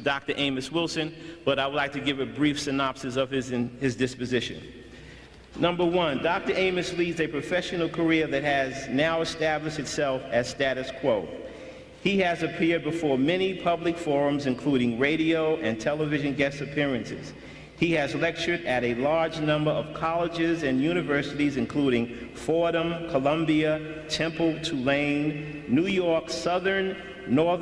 Dr. Amos Wilson, but I would like to give a brief synopsis of his disposition. Number one, Dr. Amos leads a professional career that has now established itself as status quo. He has appeared before many public forums, including radio and television guest appearances. He has lectured at a large number of colleges and universities, including Fordham, Columbia, Temple, Tulane, New York, North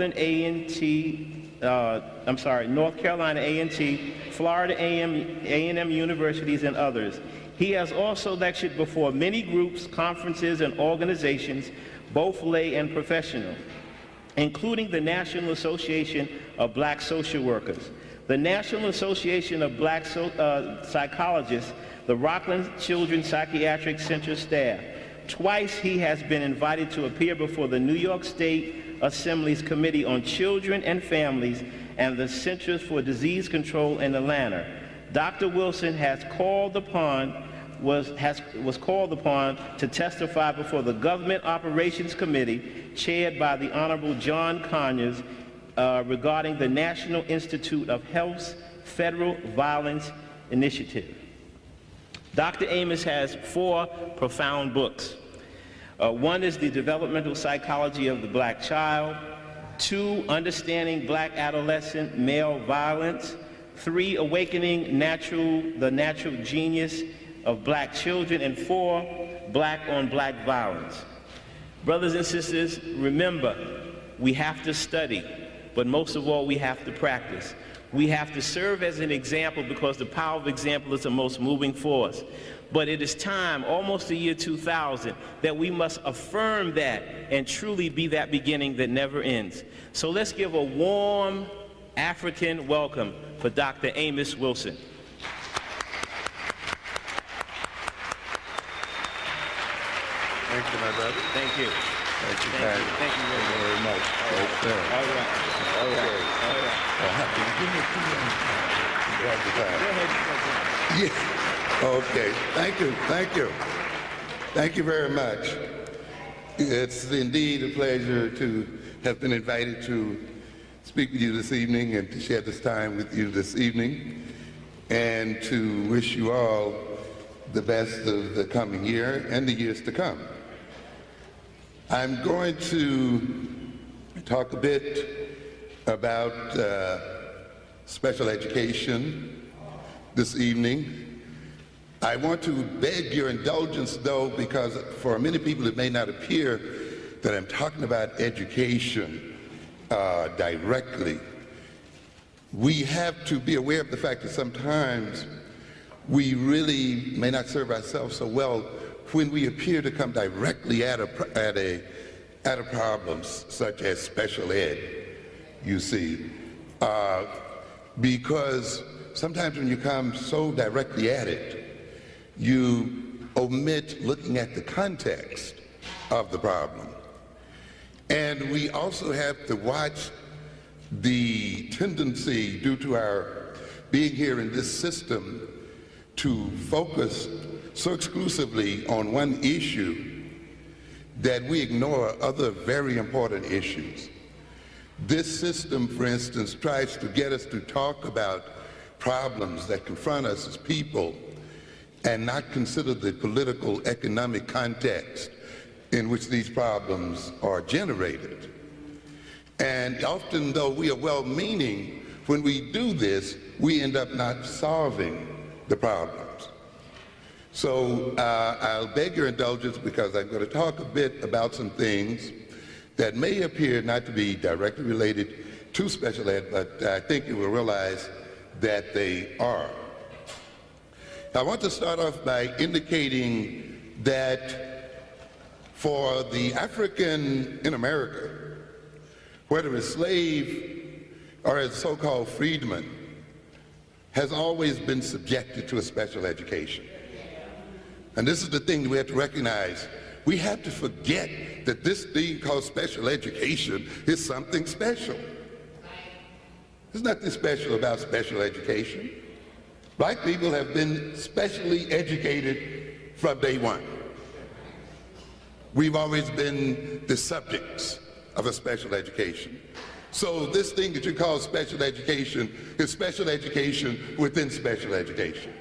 Carolina A&T, Florida A&M universities, and others. He has also lectured before many groups, conferences, and organizations, both lay and professional, including the National Association of Black Social Workers, the National Association of Black Psychologists, the Rockland Children's Psychiatric Center staff. Twice he has been invited to appear before the New York State Assembly's Committee on Children and Families and the Centers for Disease Control in Atlanta. Dr. Wilson was called upon to testify before the Government Operations Committee, chaired by the Honorable John Conyers, regarding the National Institute of Health's Federal Violence Initiative. Dr. Amos has 4 profound books. One is The Developmental Psychology of the Black Child. 2, Understanding Black Adolescent Male Violence. 3, Awakening the Natural Genius of Black Children. And 4, Black on Black Violence. Brothers and sisters, remember, we have to study, but most of all, we have to practice. We have to serve as an example because the power of example is the most moving force. But it is time, almost the year 2000, that we must affirm that and truly be that beginning that never ends. So let's give a warm African welcome for Dr. Amos Wilson. Thank you, my brother. Thank you. Thank you, Thank you very much. All right. Okay. Thank you. Thank you very much. It's indeed a pleasure to have been invited to speak with you this evening and to share this time with you this evening, and to wish you all the best of the coming year and the years to come. I'm going to talk a bit about special education this evening. I want to beg your indulgence, though, because for many people it may not appear that I'm talking about education directly. We have to be aware of the fact that sometimes we really may not serve ourselves so well when we appear to come directly at a problem such as special ed, you see. Because sometimes when you come so directly at it, you omit looking at the context of the problem. And we also have to watch the tendency, due to our being here in this system, to focus so exclusively on one issue that we ignore other very important issues. This system, for instance, tries to get us to talk about problems that confront us as people and not consider the political, economic context in which these problems are generated. And often, though we are well-meaning, when we do this, we end up not solving the problems. So I'll beg your indulgence because I'm going to talk a bit about some things that may appear not to be directly related to special ed, but I think you will realize that they are. I want to start off by indicating that for the African in America, whether as slave or as so-called freedman, has always been subjected to a special education. And this is the thing that we have to recognize. We have to forget that this thing called special education is something special. There's nothing special about special education. Black people have been specially educated from day one. We've always been the subjects of a special education. So this thing that you call special education is special education within special education.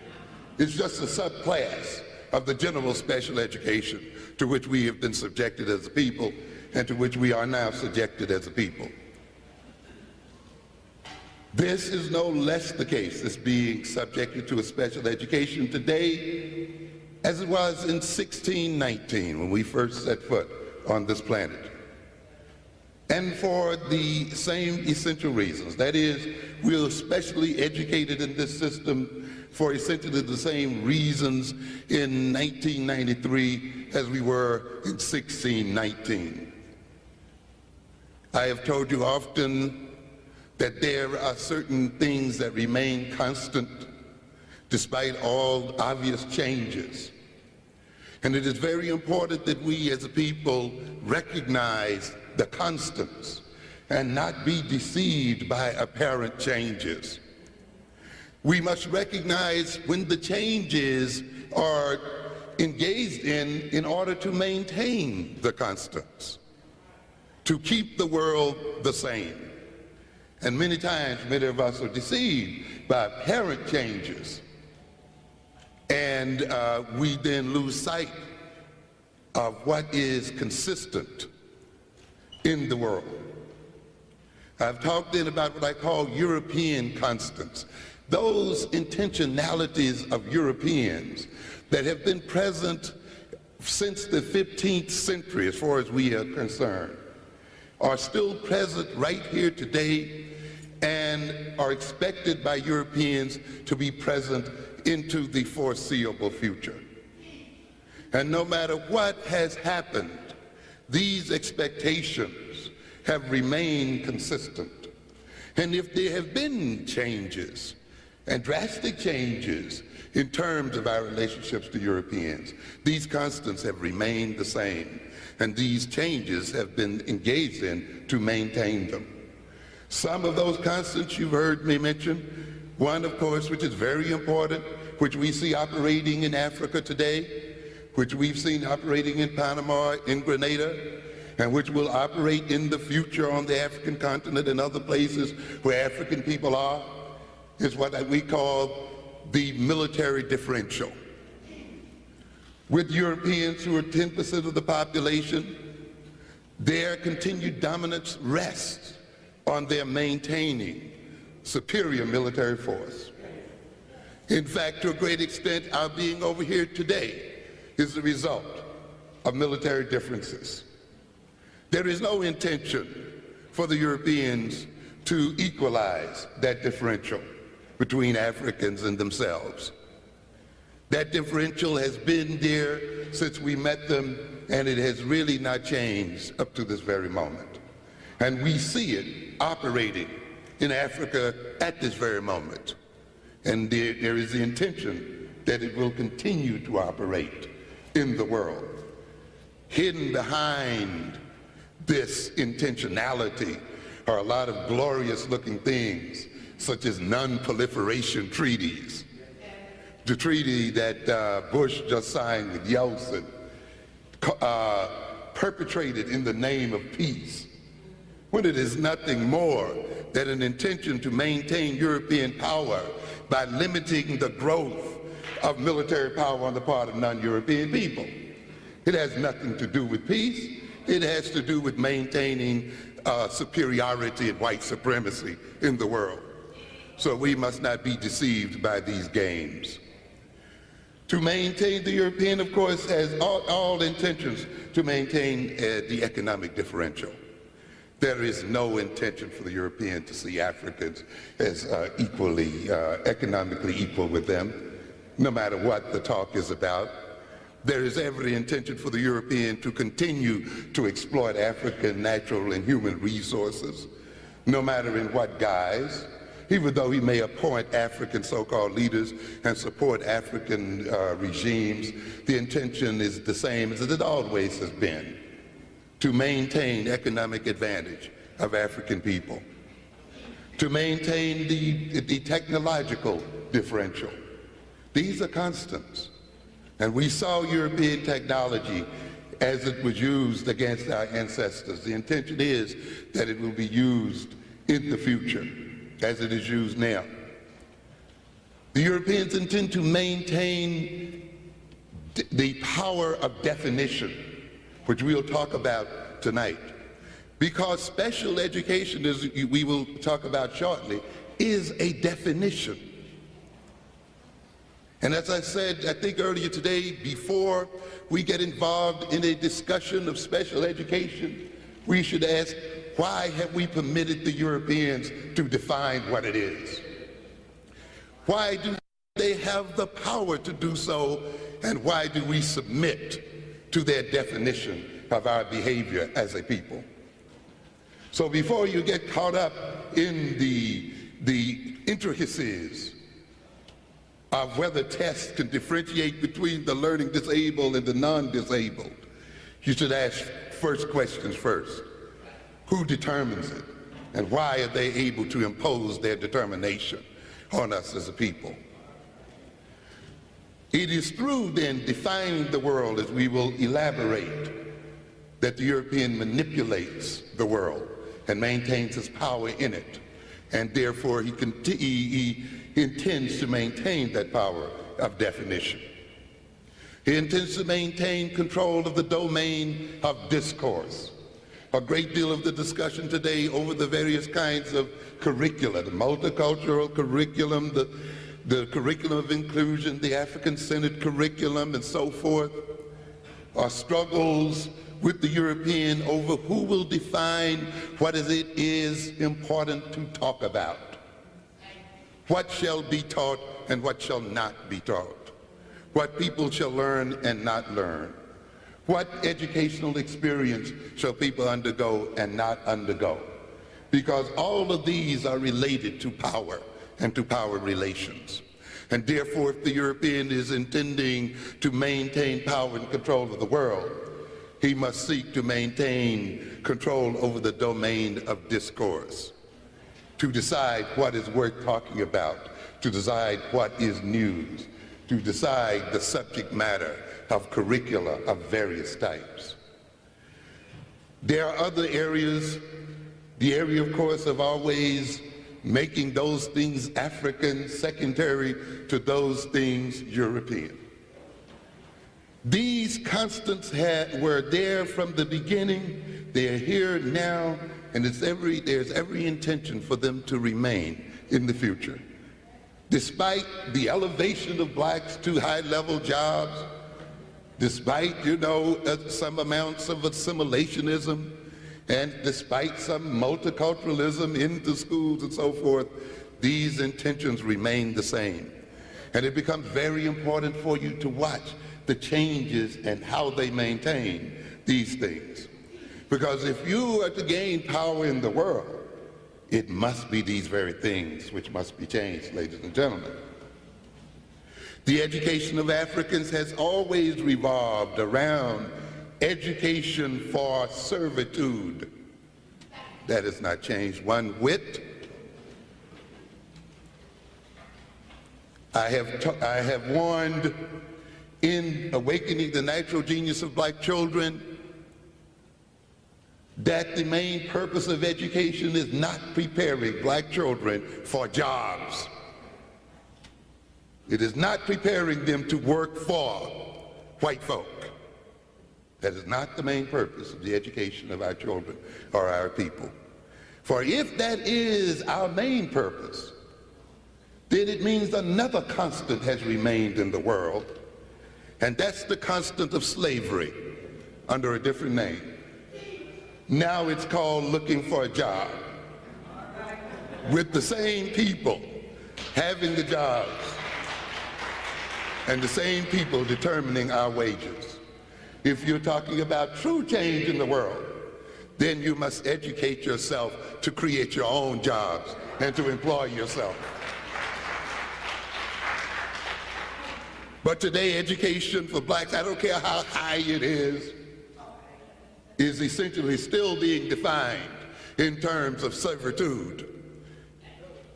It's just a subclass of the general special education to which we have been subjected as a people and to which we are now subjected as a people. This is no less the case, this being subjected to a special education today as it was in 1619 when we first set foot on this planet. And for the same essential reasons. That is, we're especially educated in this system for essentially the same reasons in 1993 as we were in 1619. I have told you often that there are certain things that remain constant despite all obvious changes. And it is very important that we as a people recognize the constants and not be deceived by apparent changes. We must recognize when the changes are engaged in order to maintain the constants, to keep the world the same. And many times, many of us are deceived by apparent changes, and we then lose sight of what is consistent in the world. I've talked then about what I call European constants, those intentionalities of Europeans that have been present since the 15th century, as far as we are concerned, are still present right here today and are expected by Europeans to be present into the foreseeable future. And no matter what has happened, these expectations have remained consistent. And if there have been changes, and drastic changes in terms of our relationships to Europeans, these constants have remained the same, and these changes have been engaged in to maintain them. Some of those constants you've heard me mention. One, of course, which is very important, which we see operating in Africa today, which we've seen operating in Panama, in Grenada, and which will operate in the future on the African continent and other places where African people are, is what we call the military differential. With Europeans who are 10% of the population, their continued dominance rests on their maintaining superior military force. In fact, to a great extent, our being over here today is the result of military differences. There is no intention for the Europeans to equalize that differential between Africans and themselves. That differential has been there since we met them, and it has really not changed up to this very moment. And we see it operating in Africa at this very moment. And there is the intention that it will continue to operate in the world. Hidden behind this intentionality are a lot of glorious looking things, such as non-proliferation treaties. The treaty that Bush just signed with Yeltsin, perpetrated in the name of peace, when it is nothing more than an intention to maintain European power by limiting the growth of military power on the part of non-European people. It has nothing to do with peace. It has to do with maintaining superiority and white supremacy in the world. So we must not be deceived by these games. To maintain the European, of course, has all intentions to maintain the economic differential. There is no intention for the European to see Africans as equally, economically equal with them, no matter what the talk is about. There is every intention for the European to continue to exploit African natural and human resources, no matter in what guise. Even though he may appoint African so-called leaders and support African regimes, the intention is the same as it always has been, to maintain economic advantage of African people, to maintain the technological differential. These are constants. And we saw European technology as it was used against our ancestors. The intention is that it will be used in the future as it is used now. The Europeans intend to maintain the power of definition, which we'll talk about tonight, because special education, as we will talk about shortly, is a definition. And as I said, I think earlier today, before we get involved in a discussion of special education, we should ask, why have we permitted the Europeans to define what it is? Why do they have the power to do so, and why do we submit to their definition of our behavior as a people? So before you get caught up in the intricacies of whether tests can differentiate between the learning disabled and the non-disabled, you should ask first questions first. Who determines it? And why are they able to impose their determination on us as a people? It is through then defining the world, as we will elaborate, that the European manipulates the world and maintains his power in it. And therefore he intends to maintain that power of definition. He intends to maintain control of the domain of discourse. A great deal of the discussion today over the various kinds of curricula, the multicultural curriculum, the curriculum of inclusion, the African-centered curriculum, and so forth, are struggles with the European over who will define what it is important to talk about. What shall be taught and what shall not be taught. What people shall learn and not learn. What educational experience shall people undergo and not undergo? Because all of these are related to power and to power relations. And therefore, if the European is intending to maintain power and control of the world, he must seek to maintain control over the domain of discourse, to decide what is worth talking about, to decide what is news, to decide the subject matter of curricula of various types. There are other areas, the area, of course, of always making those things African secondary to those things European. These constants were there from the beginning, they're here now, and there's every intention for them to remain in the future. Despite the elevation of blacks to high-level jobs, despite, some amounts of assimilationism, and despite some multiculturalism in the schools and so forth, these intentions remain the same. And it becomes very important for you to watch the changes and how they maintain these things. Because if you are to gain power in the world, it must be these very things which must be changed, ladies and gentlemen. The education of Africans has always revolved around education for servitude. That has not changed one whit. I have warned in Awakening the Natural Genius of Black Children that the main purpose of education is not preparing black children for jobs. It is not preparing them to work for white folk. That is not the main purpose of the education of our children or our people. For if that is our main purpose, then it means another constant has remained in the world, and that's the constant of slavery under a different name. Now it's called looking for a job, with the same people having the jobs and the same people determining our wages. If you're talking about true change in the world, then you must educate yourself to create your own jobs and to employ yourself. But today, education for blacks, I don't care how high it is essentially still being defined in terms of servitude.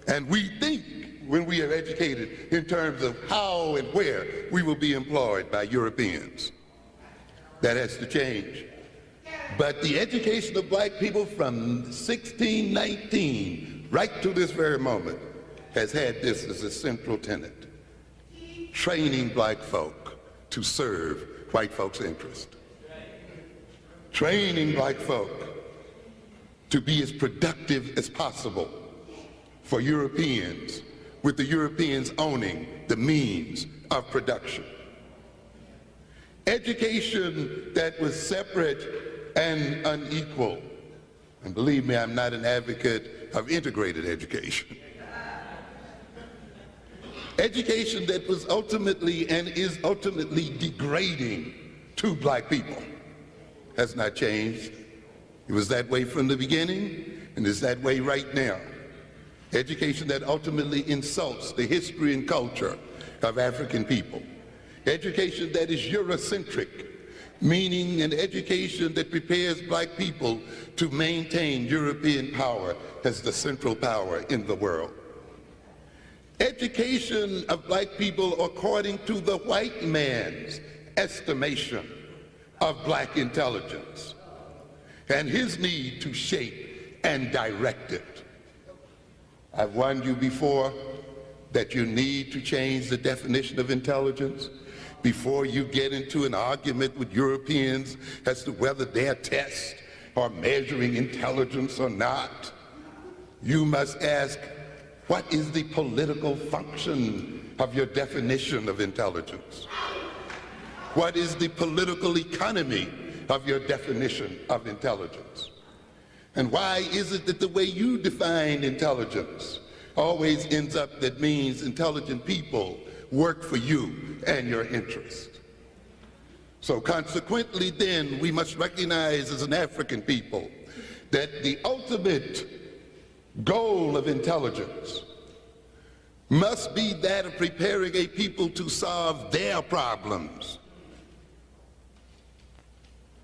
And we think, when we are educated, in terms of how and where we will be employed by Europeans. That has to change. But the education of black people from 1619 right to this very moment has had this as a central tenet: training black folk to serve white folks' interest. Training black folk to be as productive as possible for Europeans, with the Europeans owning the means of production. Education that was separate and unequal. And believe me, I'm not an advocate of integrated education. Education that was ultimately and is ultimately degrading to black people has not changed. It was that way from the beginning, and is that way right now. Education that ultimately insults the history and culture of African people. Education that is Eurocentric, meaning an education that prepares black people to maintain European power as the central power in the world. Education of black people according to the white man's estimation of black intelligence and his need to shape and direct it. I've warned you before that you need to change the definition of intelligence before you get into an argument with Europeans as to whether their tests are measuring intelligence or not. You must ask, what is the political function of your definition of intelligence? What is the political economy of your definition of intelligence? And why is it that the way you define intelligence always ends up that means intelligent people work for you and your interest? So consequently then, we must recognize as an African people that the ultimate goal of intelligence must be that of preparing a people to solve their problems.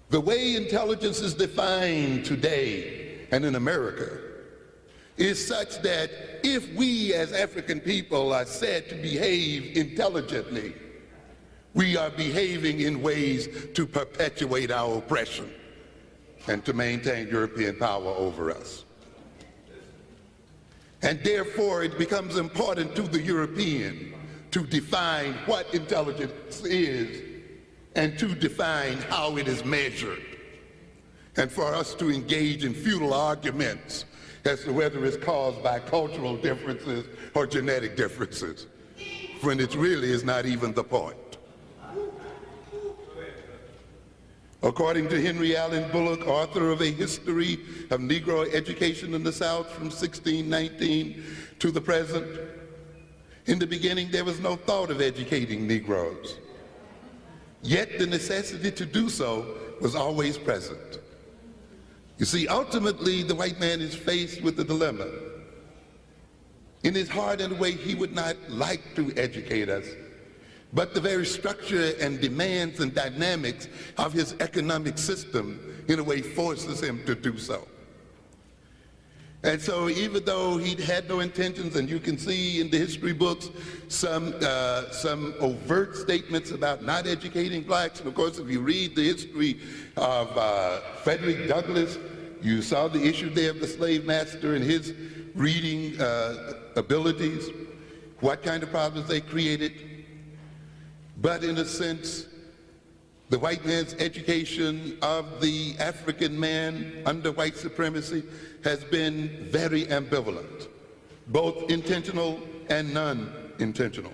The way intelligence is defined today and in America is such that if we as African people are said to behave intelligently, we are behaving in ways to perpetuate our oppression and to maintain European power over us. And therefore it becomes important to the European to define what intelligence is and to define how it is measured, and for us to engage in futile arguments as to whether it's caused by cultural differences or genetic differences, when it really is not even the point. According to Henry Allen Bullock, author of A History of Negro Education in the South from 1619 to the present, in the beginning there was no thought of educating Negroes. Yet the necessity to do so was always present. You see, ultimately the white man is faced with a dilemma. In his heart, in a way, he would not like to educate us, but the very structure and demands and dynamics of his economic system, in a way, forces him to do so. And so even though he had no intentions, and you can see in the history books some overt statements about not educating blacks, and of course if you read the history of Frederick Douglass, you saw the issue there of the slave master and his reading abilities, what kind of problems they created. But in a sense, the white man's education of the African man under white supremacy has been very ambivalent, both intentional and non-intentional.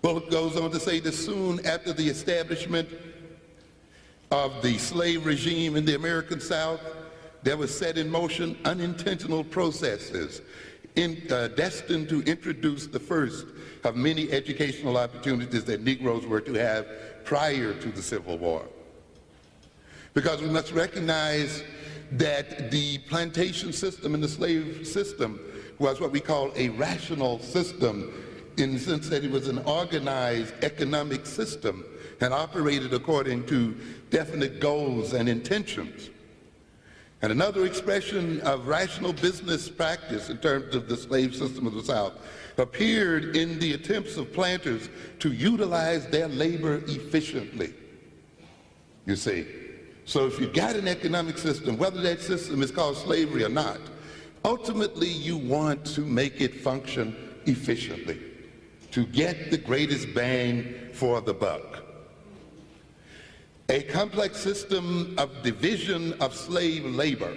Bullock goes on to say that soon after the establishment of the slave regime in the American South, there was set in motion unintentional processes destined to introduce the first of many educational opportunities that Negroes were to have prior to the Civil War. Because we must recognize that the plantation system and the slave system was what we call a rational system, in the sense that it was an organized economic system and operated according to definite goals and intentions. And another expression of rational business practice in terms of the slave system of the South appeared in the attempts of planters to utilize their labor efficiently. you see. So if you've got an economic system, whether that system is called slavery or not, ultimately you want to make it function efficiently, to get the greatest bang for the buck. A complex system of division of slave labor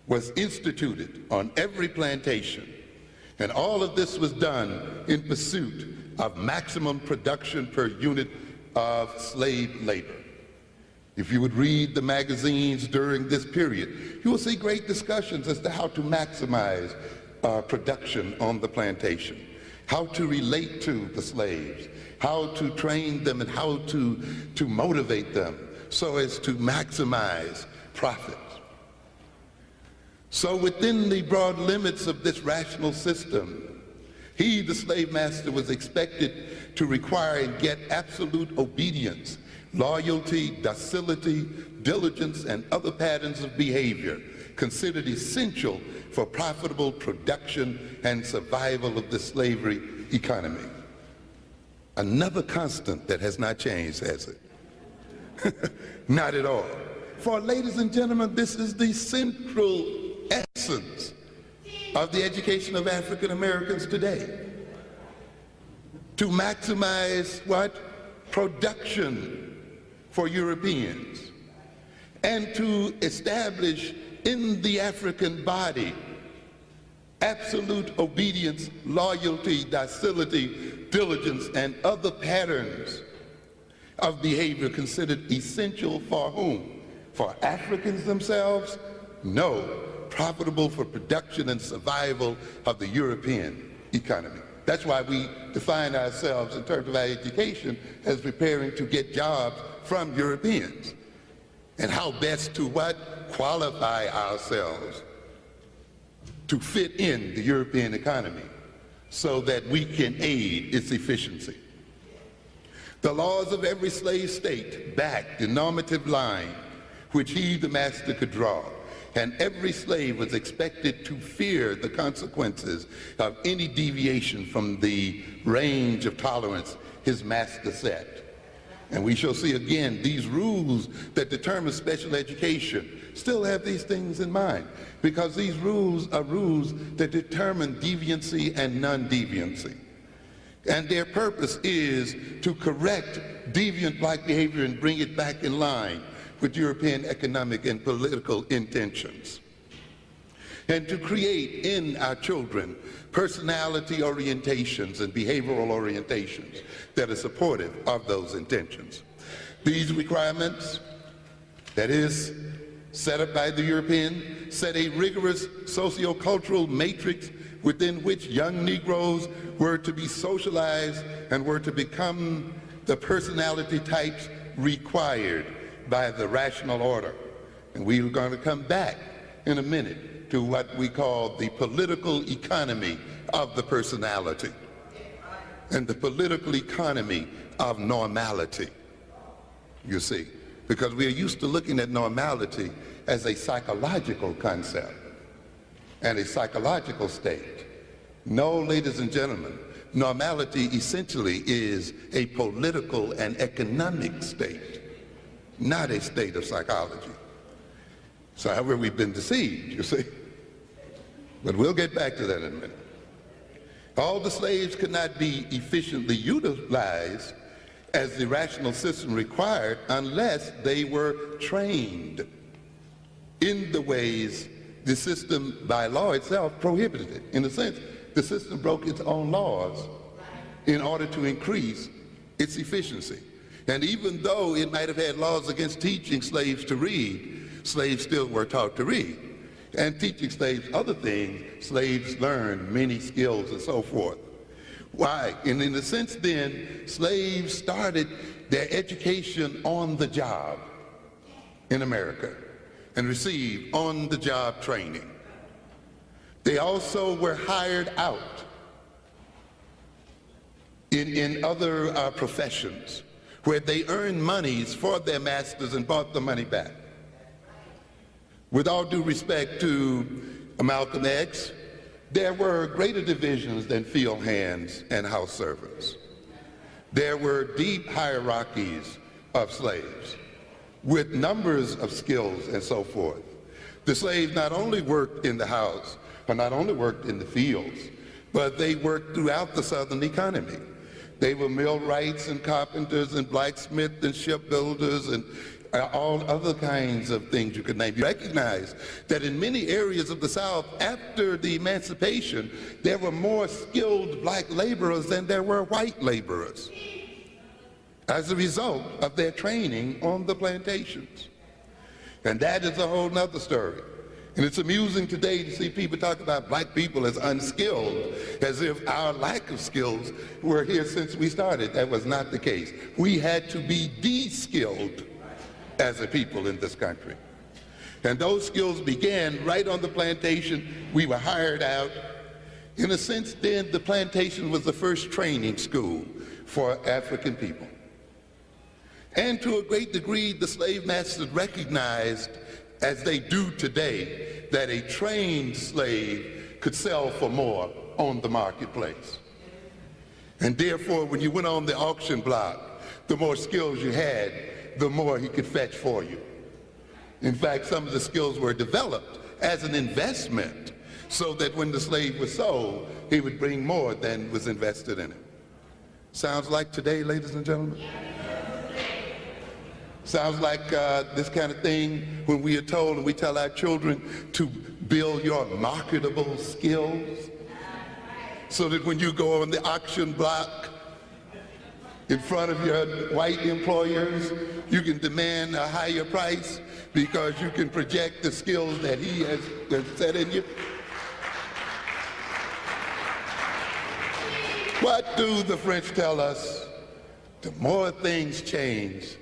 was instituted on every plantation, and all of this was done in pursuit of maximum production per unit of slave labor. If you would read the magazines during this period, you will see great discussions as to how to maximize production on the plantation, how to relate to the slaves, how to train them, and how to motivate them so as to maximize profits. So within the broad limits of this rational system, he, the slave master, was expected to require and get absolute obedience, loyalty, docility, diligence, and other patterns of behavior considered essential for profitable production and survival of the slavery economy. Another constant that has not changed, has it? Not at all. For, ladies and gentlemen, this is the central essence of the education of African Americans today. To maximize what? Production for Europeans, and to establish in the African body absolute obedience, loyalty, docility, diligence, and other patterns of behavior considered essential for whom? For Africans themselves? No, profitable for production and survival of the European economy. That's why we define ourselves in terms of our education as preparing to get jobs from Europeans, and how best to what? Qualify ourselves to fit in the European economy so that we can aid its efficiency. The laws of every slave state backed the normative line which he, the master, could draw, and every slave was expected to fear the consequences of any deviation from the range of tolerance his master set. And we shall see again, these rules that determine special education still have these things in mind, because these rules are rules that determine deviancy and non-deviancy. And their purpose is to correct deviant black behavior and bring it back in line with European economic and political intentions, and to create in our children personality orientations and behavioral orientations that are supportive of those intentions. These requirements, that is, set up by the European, set a rigorous sociocultural matrix within which young Negroes were to be socialized and were to become the personality types required by the rational order. And we're going to come back in a minute to what we call the political economy of the personality and the political economy of normality, you see, because we are used to looking at normality as a psychological concept and a psychological state. No, ladies and gentlemen, normality essentially is a political and economic state, not a state of psychology. So however, we've been deceived, you see. But we'll get back to that in a minute. All the slaves could not be efficiently utilized as the rational system required unless they were trained in the ways the system by law itself prohibited it. In a sense, the system broke its own laws in order to increase its efficiency. And even though it might have had laws against teaching slaves to read, slaves still were taught to read. And teaching slaves other things, slaves learned many skills and so forth. Why? And in a sense then, slaves started their education on the job in America and received on-the-job training. They also were hired out in other professions where they earned monies for their masters and brought the money back. With all due respect to Malcolm X, there were greater divisions than field hands and house servants. There were deep hierarchies of slaves. with numbers of skills and so forth. The slaves not only worked in the house, or not only worked in the fields, but they worked throughout the Southern economy. They were millwrights and carpenters and blacksmiths and shipbuilders and all other kinds of things you could name. You recognize that in many areas of the South, after the emancipation, there were more skilled black laborers than there were white laborers as a result of their training on the plantations. And that is a whole nother story. And it's amusing today to see people talk about black people as unskilled, as if our lack of skills were here since we started. That was not the case. We had to be de-skilled as a people in this country. And those skills began right on the plantation. We were hired out. In a sense, then, the plantation was the first training school for African people. And to a great degree, the slave masters recognized, as they do today, that a trained slave could sell for more on the marketplace. And therefore, when you went on the auction block, the more skills you had, the more he could fetch for you. In fact, some of the skills were developed as an investment so that when the slave was sold, he would bring more than was invested in it. Sounds like today, ladies and gentlemen? Sounds like this kind of thing when we are told and we tell our children to build your marketable skills so that when you go on the auction block in front of your white employers, you can demand a higher price because you can project the skills that he has set in you. What do the French tell us? The more things change,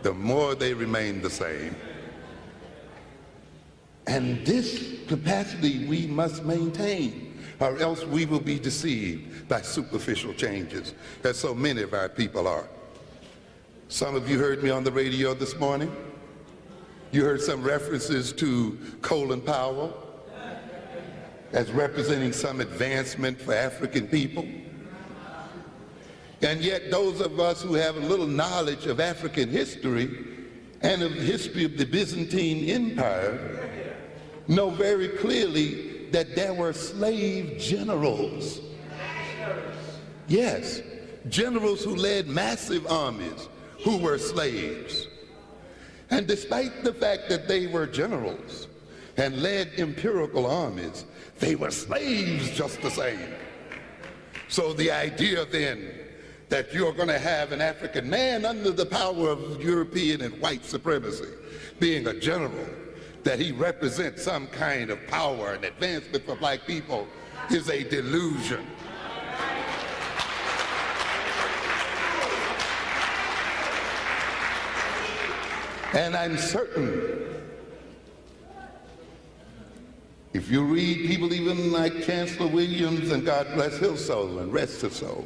the more they remain the same. And this capacity we must maintain, or else we will be deceived by superficial changes, as so many of our people are. Some of you heard me on the radio this morning. You heard some references to Colin Powell as representing some advancement for African people. And yet those of us who have a little knowledge of African history and of the history of the Byzantine Empire know very clearly that there were slave generals. Yes, generals who led massive armies who were slaves. And despite the fact that they were generals and led imperial armies, they were slaves just the same. So the idea then that you're going to have an African man under the power of European and white supremacy being a general, that he represents some kind of power and advancement for black people, is a delusion. And I'm certain, if you read people even like Chancellor Williams, and God bless his soul and rest his soul,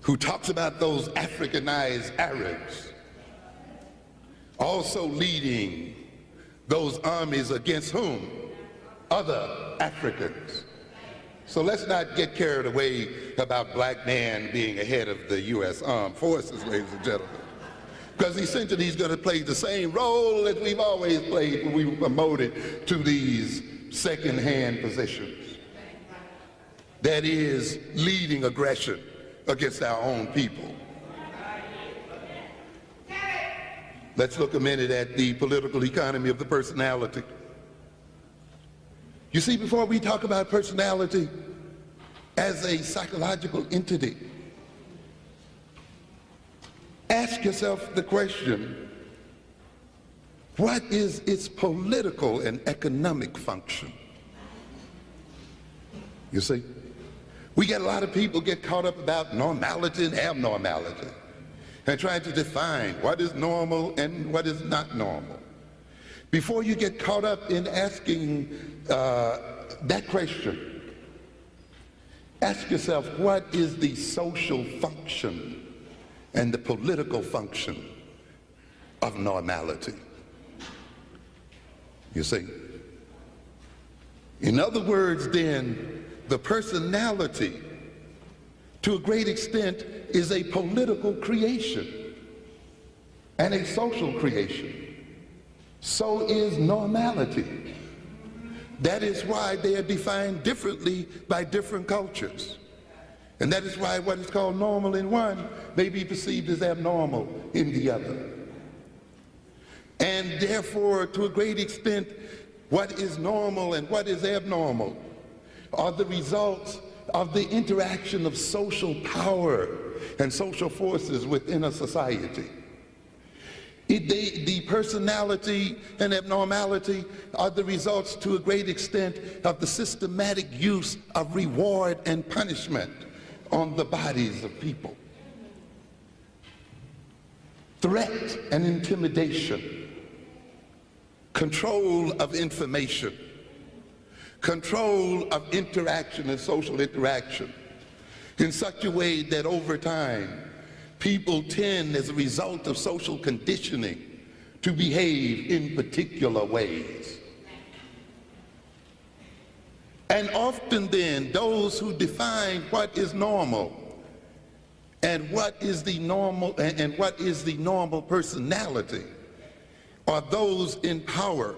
who talks about those Africanized Arabs also leading those armies against whom? Other Africans. So let's not get carried away about black man being ahead of the U.S. Armed Forces, ladies and gentlemen. Because essentially he's going to play the same role that we've always played when we were promoted to these second-hand positions. That is, leading aggression against our own people. Let's look a minute at the political economy of the personality. You see, before we talk about personality as a psychological entity, ask yourself the question, what is its political and economic function? You see, we get a lot of people get caught up about normality and abnormality and trying to define what is normal and what is not normal. Before you get caught up in asking that question, ask yourself, what is the social function and the political function of normality? You see? In other words, then, the personality, to a great extent, is a political creation. and a social creation. So is normality. That is why they are defined differently by different cultures. And that is why what is called normal in one may be perceived as abnormal in the other. And therefore, to a great extent, what is normal and what is abnormal are the results of the interaction of social power and social forces within a society. The personality and abnormality are the results, to a great extent, of the systematic use of reward and punishment on the bodies of people. Threat and intimidation, control of information, control of interaction and social interaction in such a way that over time people tend, as a result of social conditioning, to behave in particular ways. And often then, those who define what is normal and what is the normal personality are those in power.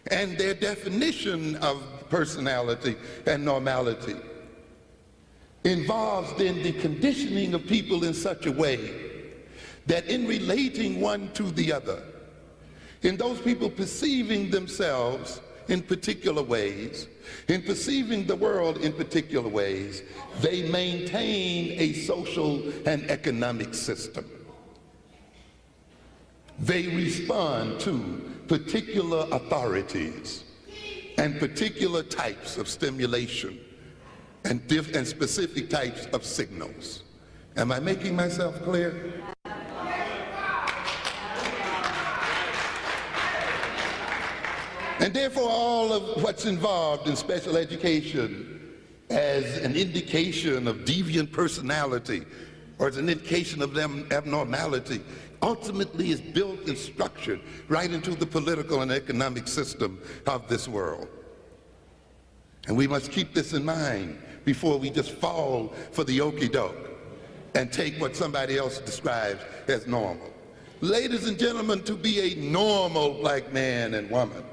And their definition of personality and normality involves then the conditioning of people in such a way that in relating one to the other, in those people perceiving themselves in particular ways, in perceiving the world in particular ways, they maintain a social and economic system. They respond to particular authorities and particular types of stimulation and specific types of signals. Am I making myself clear? And therefore, all of what's involved in special education as an indication of deviant personality or as an indication of abnormality ultimately is built and structured right into the political and economic system of this world. And we must keep this in mind before we just fall for the okie-doke and take what somebody else describes as normal. Ladies and gentlemen, to be a normal black man and woman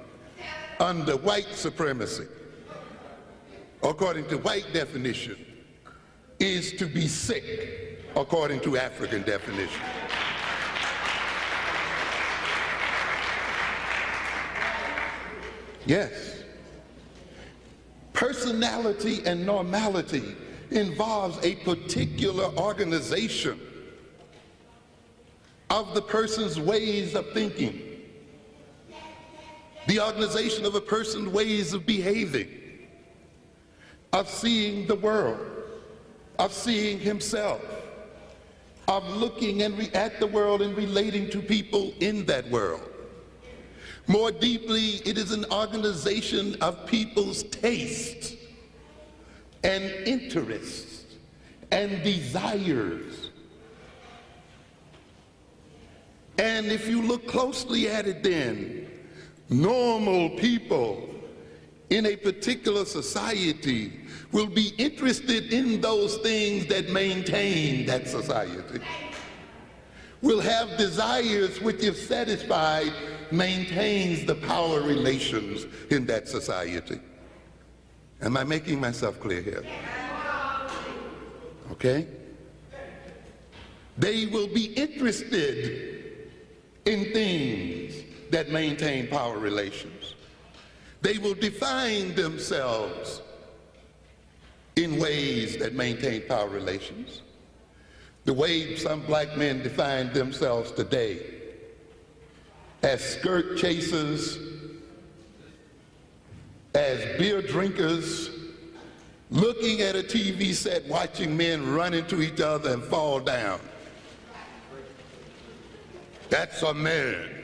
under white supremacy, according to white definition, is to be sick, according to African definition. Yes. Personality and normality involves a particular organization of the person's ways of thinking, the organization of a person's ways of behaving, of seeing the world, of seeing himself, of looking at the world and relating to people in that world. More deeply, it is an organization of people's tastes and interests and desires. And if you look closely at it then, normal people in a particular society will be interested in those things that maintain that society, will have desires which, if satisfied, maintains the power relations in that society. Am I making myself clear here? Okay? They will be interested in things that maintain power relations. They will define themselves in ways that maintain power relations. The way some black men define themselves today as skirt chasers, as beer drinkers, looking at a TV set, watching men run into each other and fall down. That's a man.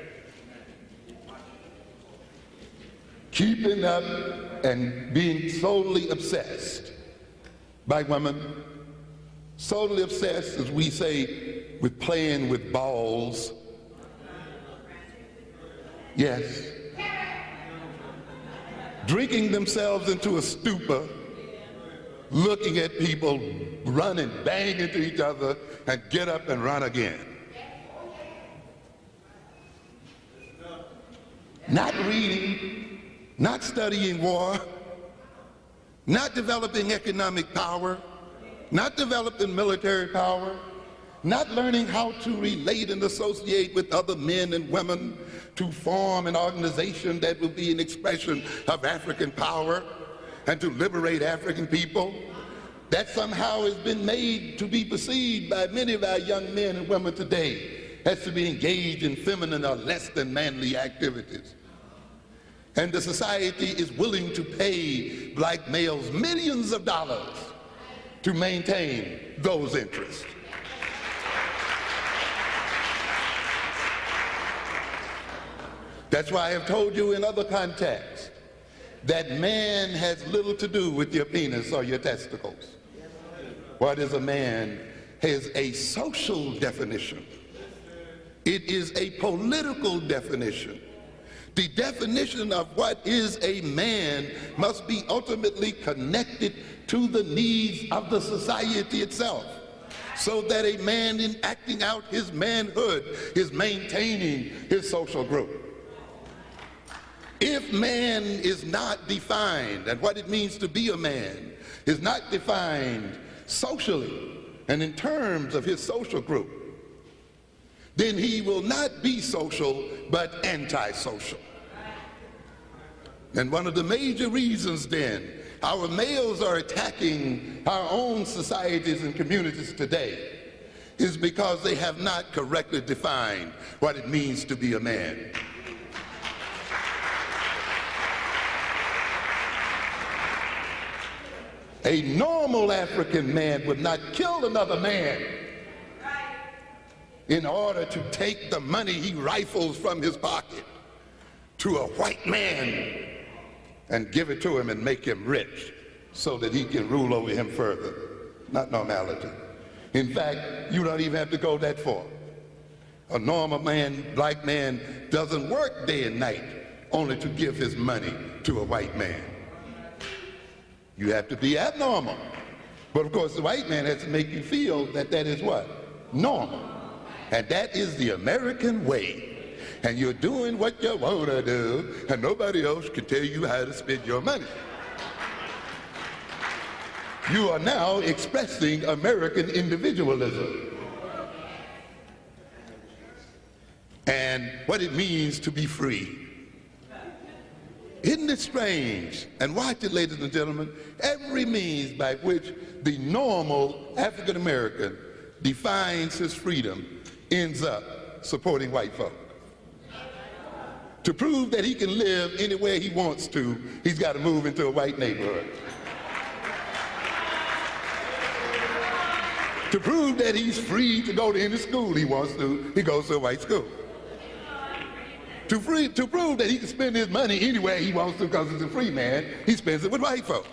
Keeping up and being solely obsessed by women, solely obsessed, as we say, with playing with balls. Yes. Drinking themselves into a stupor, looking at people run and bang into each other and get up and run again. not reading, not studying war, not developing economic power, not developing military power, not learning how to relate and associate with other men and women to form an organization that will be an expression of African power and to liberate African people. That somehow has been made to be perceived by many of our young men and women today as to be engaged in feminine or less than manly activities. And the society is willing to pay black males millions of dollars to maintain those interests. That's why I have told you in other contexts that man has little to do with your penis or your testicles. What is a man has a social definition. It is a political definition. The definition of what is a man must be ultimately connected to the needs of the society itself, so that a man in acting out his manhood is maintaining his social group. If man is not defined, and what it means to be a man is not defined socially and in terms of his social group, then he will not be social but antisocial. And one of the major reasons then our males are attacking our own societies and communities today is because they have not correctly defined what it means to be a man. A normal African man would not kill another man in order to take the money he rifles from his pocket to a white man and give it to him and make him rich so that he can rule over him further. Not normality. In fact, you don't even have to go that far. A normal man, black man, doesn't work day and night only to give his money to a white man. You have to be abnormal. But of course, the white man has to make you feel that that is what? Normal. And that is the American way. And you're doing what you want to do, and nobody else can tell you how to spend your money. You are now expressing American individualism and what it means to be free. Isn't it strange? And watch it, ladies and gentlemen. Every means by which the normal African American defines his freedom ends up supporting white folk. To prove that he can live anywhere he wants to, he's got to move into a white neighborhood. To prove that he's free to go to any school he wants to, he goes to a white school. To prove that he can spend his money anywhere he wants to because he's a free man, he spends it with white folk.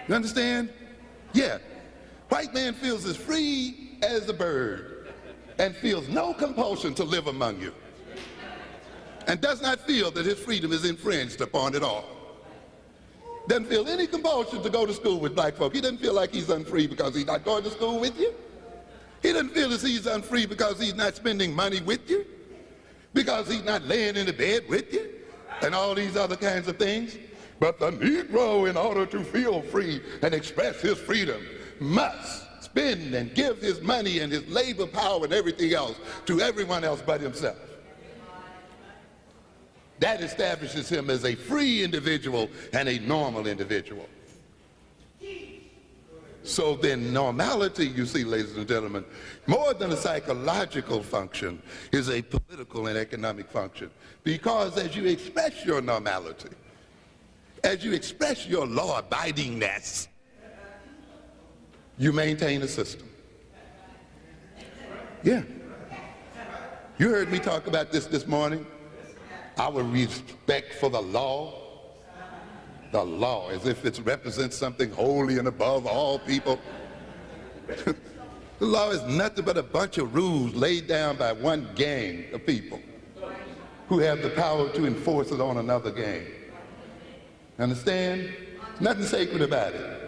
You understand? Yeah. White man feels as free as a bird and feels no compulsion to live among you and does not feel that his freedom is infringed upon at all. Doesn't feel any compulsion to go to school with black folk. He doesn't feel like he's unfree because he's not going to school with you. He doesn't feel as he's unfree because he's not spending money with you, because he's not laying in the bed with you, and all these other kinds of things. But the Negro, in order to feel free and express his freedom, must spend and give his money and his labor power and everything else to everyone else but himself. That establishes him as a free individual and a normal individual. So then normality, you see, ladies and gentlemen, more than a psychological function, is a political and economic function. Because as you express your normality, as you express your law-abidingness, you maintain a system. Yeah. You heard me talk about this morning. Our respect for the law. The law, as if it represents something holy and above all people. The law is nothing but a bunch of rules laid down by one gang of people who have the power to enforce it on another gang. Understand? Nothing sacred about it.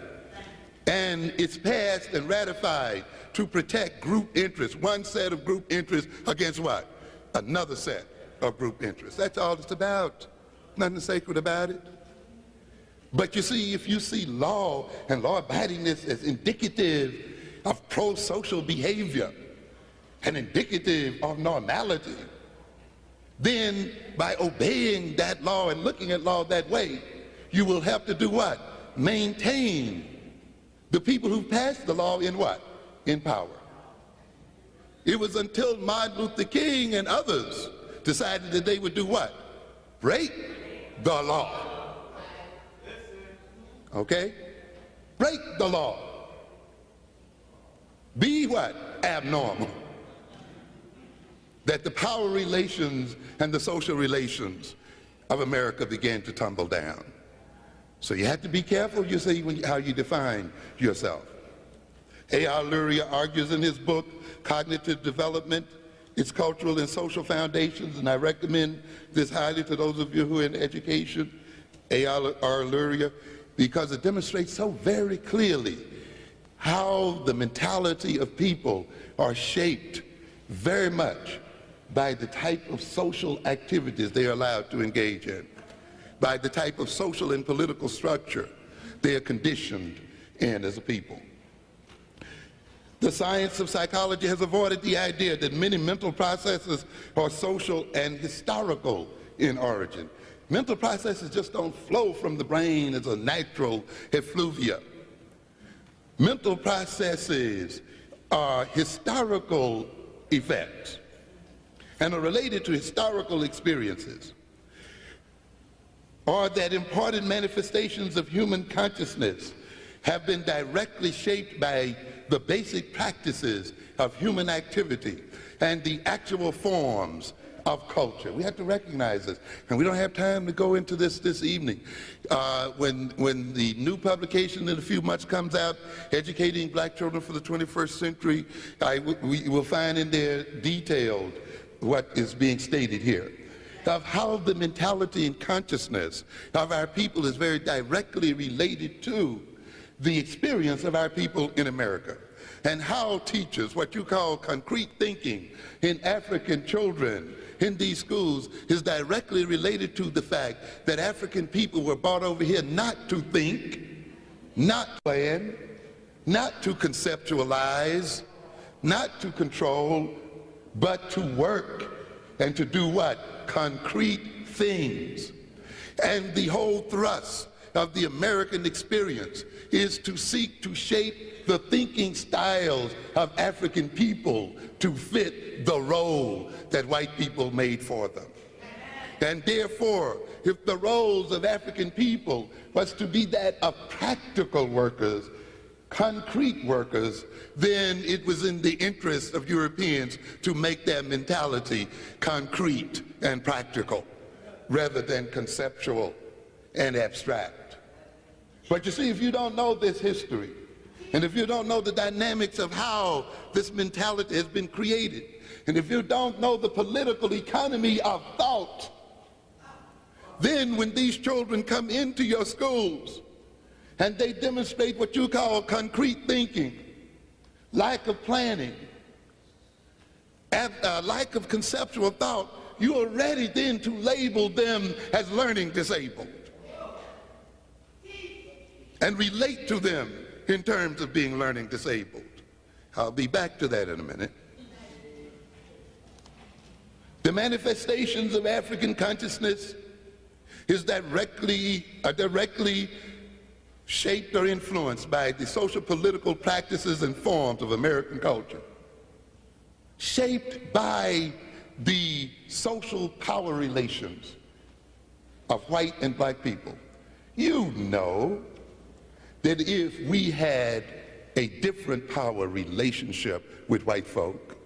And it's passed and ratified to protect group interests, one set of group interests against what? Another set. of group interest. That's all it's about. Nothing sacred about it. But you see, if you see law and law-abidingness as indicative of pro-social behavior and indicative of normality, then by obeying that law and looking at law that way, you will have to do what? Maintain the people who passed the law in what? In power. It was until Martin Luther King and others decided that they would do what? Break the law. Okay? Break the law. Be what? Abnormal. That the power relations and the social relations of America began to tumble down. So you have to be careful, you see, how you define yourself. A.R. Luria argues in his book, Cognitive Development, Its Cultural and Social Foundations, and I recommend this highly to those of you who are in education, A.R. Luria, because it demonstrates so very clearly how the mentality of people are shaped very much by the type of social activities they are allowed to engage in, by the type of social and political structure they are conditioned in as a people. The science of psychology has avoided the idea that many mental processes are social and historical in origin. Mental processes just don't flow from the brain as a natural effluvia. Mental processes are historical effects and are related to historical experiences, or that important manifestations of human consciousness have been directly shaped by the basic practices of human activity and the actual forms of culture. We have to recognize this, and we don't have time to go into this evening. When the new publication in a few months comes out, Educating Black Children for the 21st Century, we will find in there detailed what is being stated here, of how the mentality and consciousness of our people is very directly related to the experience of our people in America, and how teachers, what you call concrete thinking in African children in these schools, is directly related to the fact that African people were brought over here not to think, not to plan, not to conceptualize, not to control, but to work and to do what? Concrete things. And the whole thrust of the American experience is to seek to shape the thinking styles of African people to fit the role that white people made for them. And therefore, if the roles of African people was to be that of practical workers, concrete workers, then it was in the interest of Europeans to make their mentality concrete and practical rather than conceptual and abstract. But you see, if you don't know this history, and if you don't know the dynamics of how this mentality has been created, and if you don't know the political economy of thought, then when these children come into your schools and they demonstrate what you call concrete thinking, lack of planning, lack of conceptual thought, you are ready then to label them as learning disabled and relate to them in terms of being learning disabled. I'll be back to that in a minute. The manifestations of African consciousness is directly shaped or influenced by the social political practices and forms of American culture, shaped by the social power relations of white and black people. You know that if we had a different power relationship with white folk,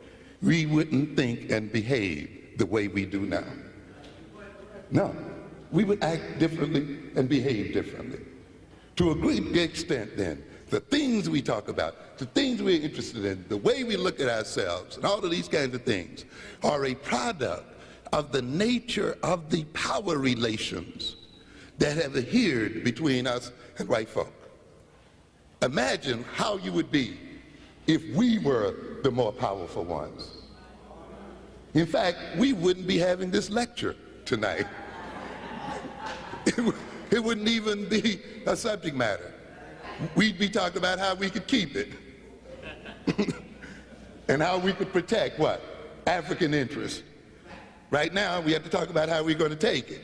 we wouldn't think and behave the way we do now. No, we would act differently and behave differently. To a great extent then, the things we talk about, the things we're interested in, the way we look at ourselves, and all of these kinds of things are a product of the nature of the power relations that have adhered between us and white folk. Imagine how you would be if we were the more powerful ones. In fact, we wouldn't be having this lecture tonight. It wouldn't even be a subject matter. We'd be talking about how we could keep it and how we could protect what? African interests. Right now, we have to talk about how we're going to take it.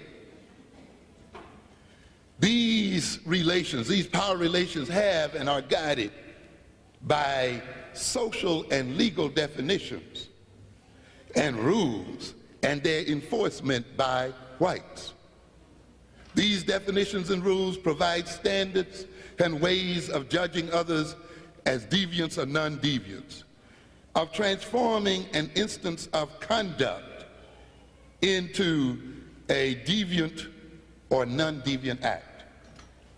These relations, these power relations have and are guided by social and legal definitions and rules and their enforcement by whites. These definitions and rules provide standards and ways of judging others as deviants or non-deviants, of transforming an instance of conduct into a deviant or non-deviant act.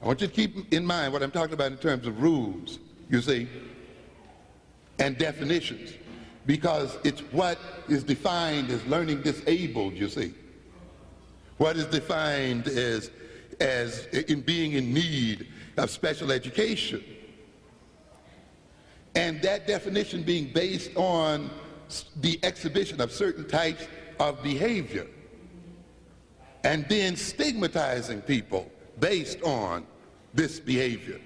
I want you to keep in mind what I'm talking about in terms of rules, you see, and definitions, because it's what is defined as learning disabled, you see. What is defined as in being in need of special education. And that definition being based on the exhibition of certain types of behavior, and then stigmatizing people based on this behavior.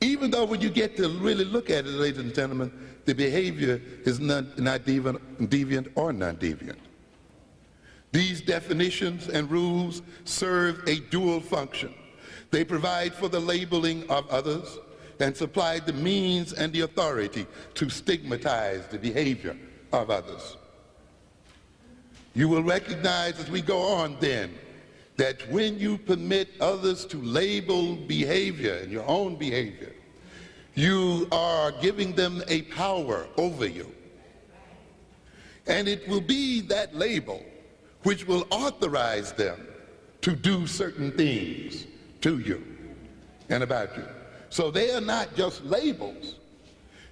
Even though when you get to really look at it, ladies and gentlemen, the behavior is not deviant or non-deviant. These definitions and rules serve a dual function. They provide for the labeling of others and supply the means and the authority to stigmatize the behavior of others. You will recognize as we go on then that when you permit others to label behavior and your own behavior, you are giving them a power over you. And it will be that label which will authorize them to do certain things to you and about you. So they are not just labels,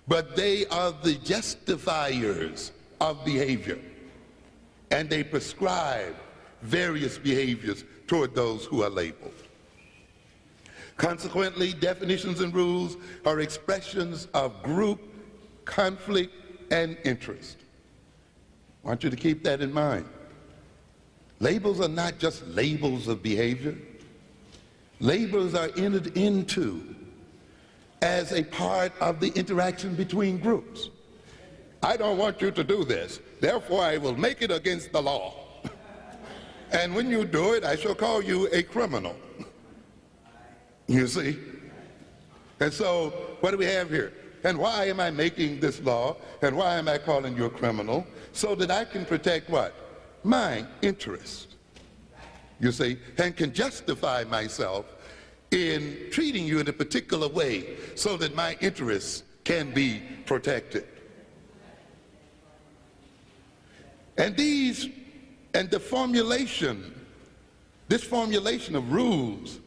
but they are the justifiers of behavior. And they prescribe various behaviors toward those who are labeled. Consequently, definitions and rules are expressions of group, conflict, and interest. I want you to keep that in mind. Labels are not just labels of behavior. Labels are entered into as a part of the interaction between groups. I don't want you to do this, therefore I will make it against the law. And when you do it, I shall call you a criminal. You see? And so, what do we have here? And why am I making this law? And why am I calling you a criminal? So that I can protect what? My interest. You see? And can justify myself in treating you in a particular way so that my interests can be protected. And the formulation, this formulation of rules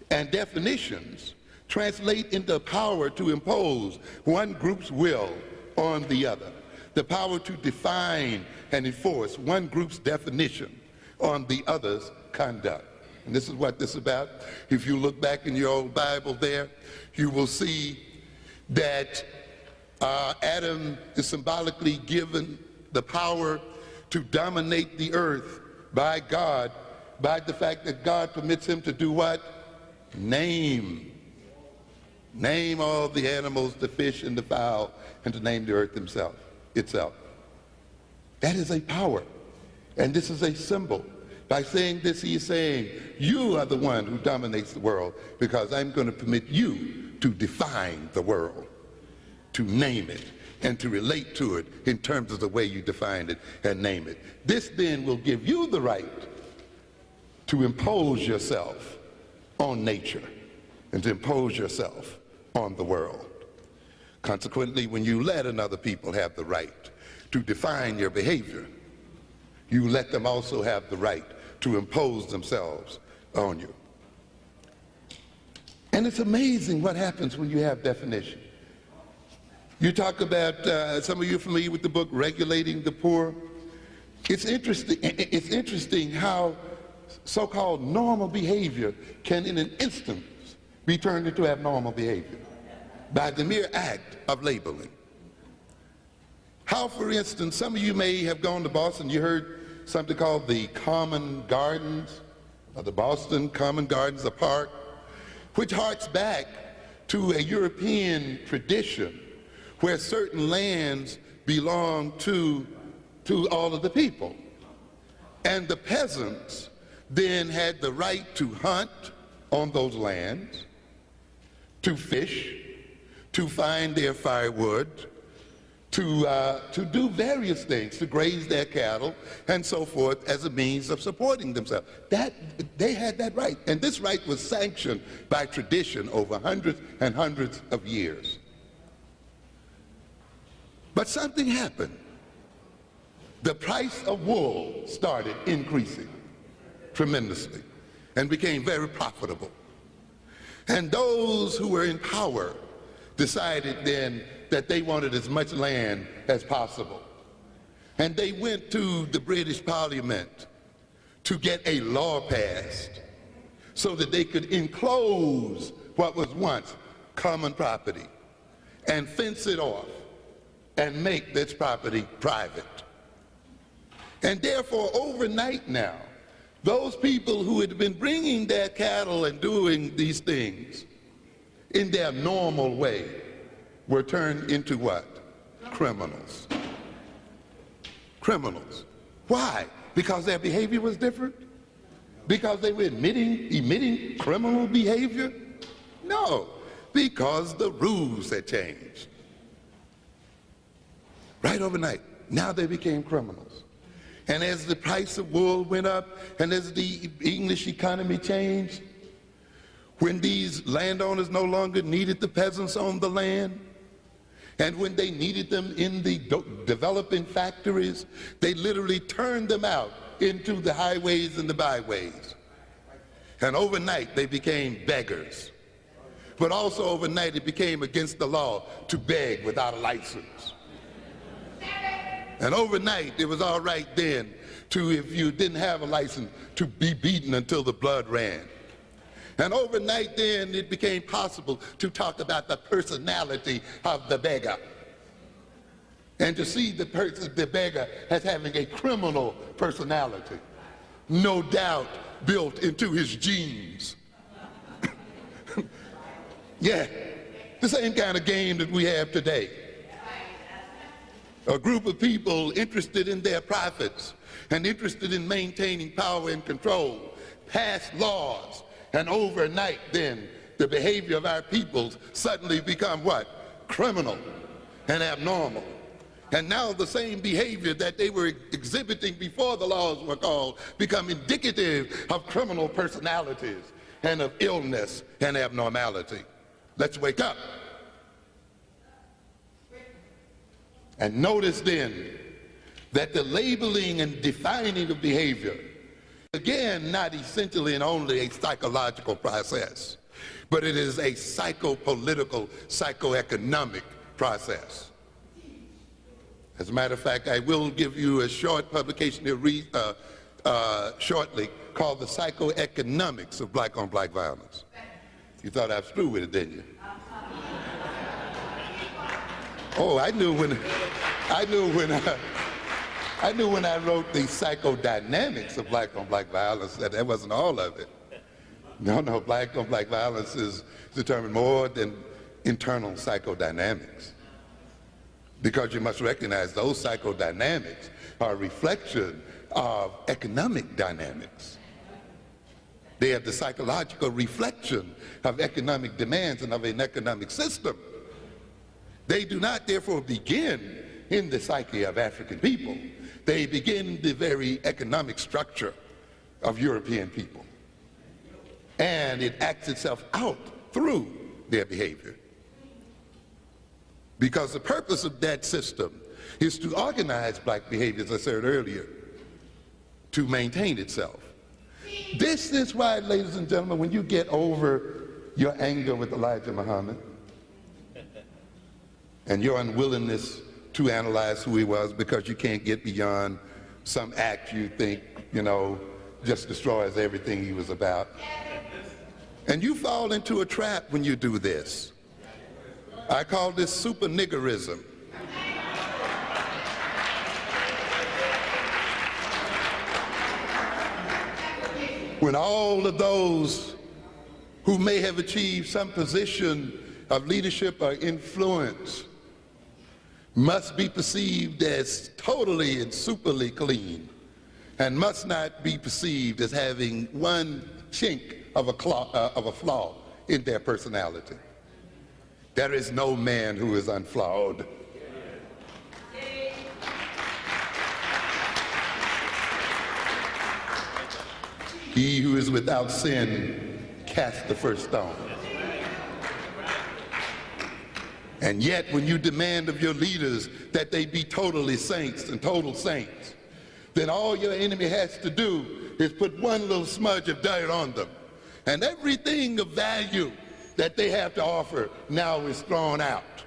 and definitions translate into power to impose one group's will on the other, the power to define and enforce one group's definition on the other's conduct. And this is what this is about. If you look back in your old Bible there, you will see that Adam is symbolically given the power to dominate the earth by God, by the fact that God permits him to do what? Name all the animals, the fish and the fowl, and to name the earth itself. That is a power. And this is a symbol. By saying this, he is saying, you are the one who dominates the world because I'm going to permit you to define the world, to name it, and to relate to it in terms of the way you define it and name it. This then will give you the right to impose yourself on nature and to impose yourself on the world. Consequently, when you let another people have the right to define your behavior, you let them also have the right to impose themselves on you. And it's amazing what happens when you have definition. You talk about, some of you are familiar with the book Regulating the Poor. It's interesting how so-called normal behavior can in an instant be turned into abnormal behavior by the mere act of labeling. How, for instance, some of you may have gone to Boston, you heard something called the Common Gardens, or the Boston Common Gardens, a park, which harks back to a European tradition where certain lands belong to all of the people. And the peasants then had the right to hunt on those lands, to fish, to find their firewood, to do various things, to graze their cattle and so forth as a means of supporting themselves. They had that right. And this right was sanctioned by tradition over hundreds and hundreds of years. But something happened. The price of wool started increasing tremendously and became very profitable. And those who were in power decided then that they wanted as much land as possible. And they went to the British Parliament to get a law passed so that they could enclose what was once common property and fence it off and make this property private. And therefore, overnight now, those people who had been bringing their cattle and doing these things in their normal way were turned into what? Criminals. Criminals. Why? Because their behavior was different? Because they were emitting criminal behavior? No, because the rules had changed. Right overnight, now they became criminals. And as the price of wool went up, and as the English economy changed, when these landowners no longer needed the peasants on the land, and when they needed them in the developing factories, they literally turned them out into the highways and the byways. And overnight, they became beggars. But also overnight, it became against the law to beg without a license. And overnight, it was all right then to, if you didn't have a license, to be beaten until the blood ran. And overnight then, it became possible to talk about the personality of the beggar. And to see the beggar as having a criminal personality, no doubt built into his genes. Yeah, the same kind of game that we have today. A group of people interested in their profits and interested in maintaining power and control passed laws, and overnight then the behavior of our peoples suddenly become what? Criminal and abnormal. And now the same behavior that they were exhibiting before the laws were called become indicative of criminal personalities and of illness and abnormality. Let's wake up. And notice then that the labeling and defining of behavior, again, not essentially and only a psychological process, but it is a psychopolitical, psychoeconomic process. As a matter of fact, I will give you a short publication here shortly called The Psychoeconomics of Black-on-Black Violence. You thought I was through with it, didn't you? Oh, I knew when I wrote the psychodynamics of black-on-black violence that wasn't all of it. No, black-on-black violence is determined more than internal psychodynamics. Because you must recognize those psychodynamics are a reflection of economic dynamics. They are the psychological reflection of economic demands and of an economic system. They do not, therefore, begin in the psyche of African people. They begin in the very economic structure of European people. And it acts itself out through their behavior. Because the purpose of that system is to organize black behavior, as I said earlier, to maintain itself. This is why, ladies and gentlemen, when you get over your anger with Elijah Muhammad, and your unwillingness to analyze who he was because you can't get beyond some act you think, just destroys everything he was about. And you fall into a trap when you do this. I call this super niggerism. when all of those who may have achieved some position of leadership or influence must be perceived as totally and superly clean and must not be perceived as having one chink of a flaw in their personality. There is no man who is unflawed. He who is without sin cast the first stone. And yet when you demand of your leaders that they be totally saints and total saints, then all your enemy has to do is put one little smudge of dirt on them. And everything of value that they have to offer now is thrown out.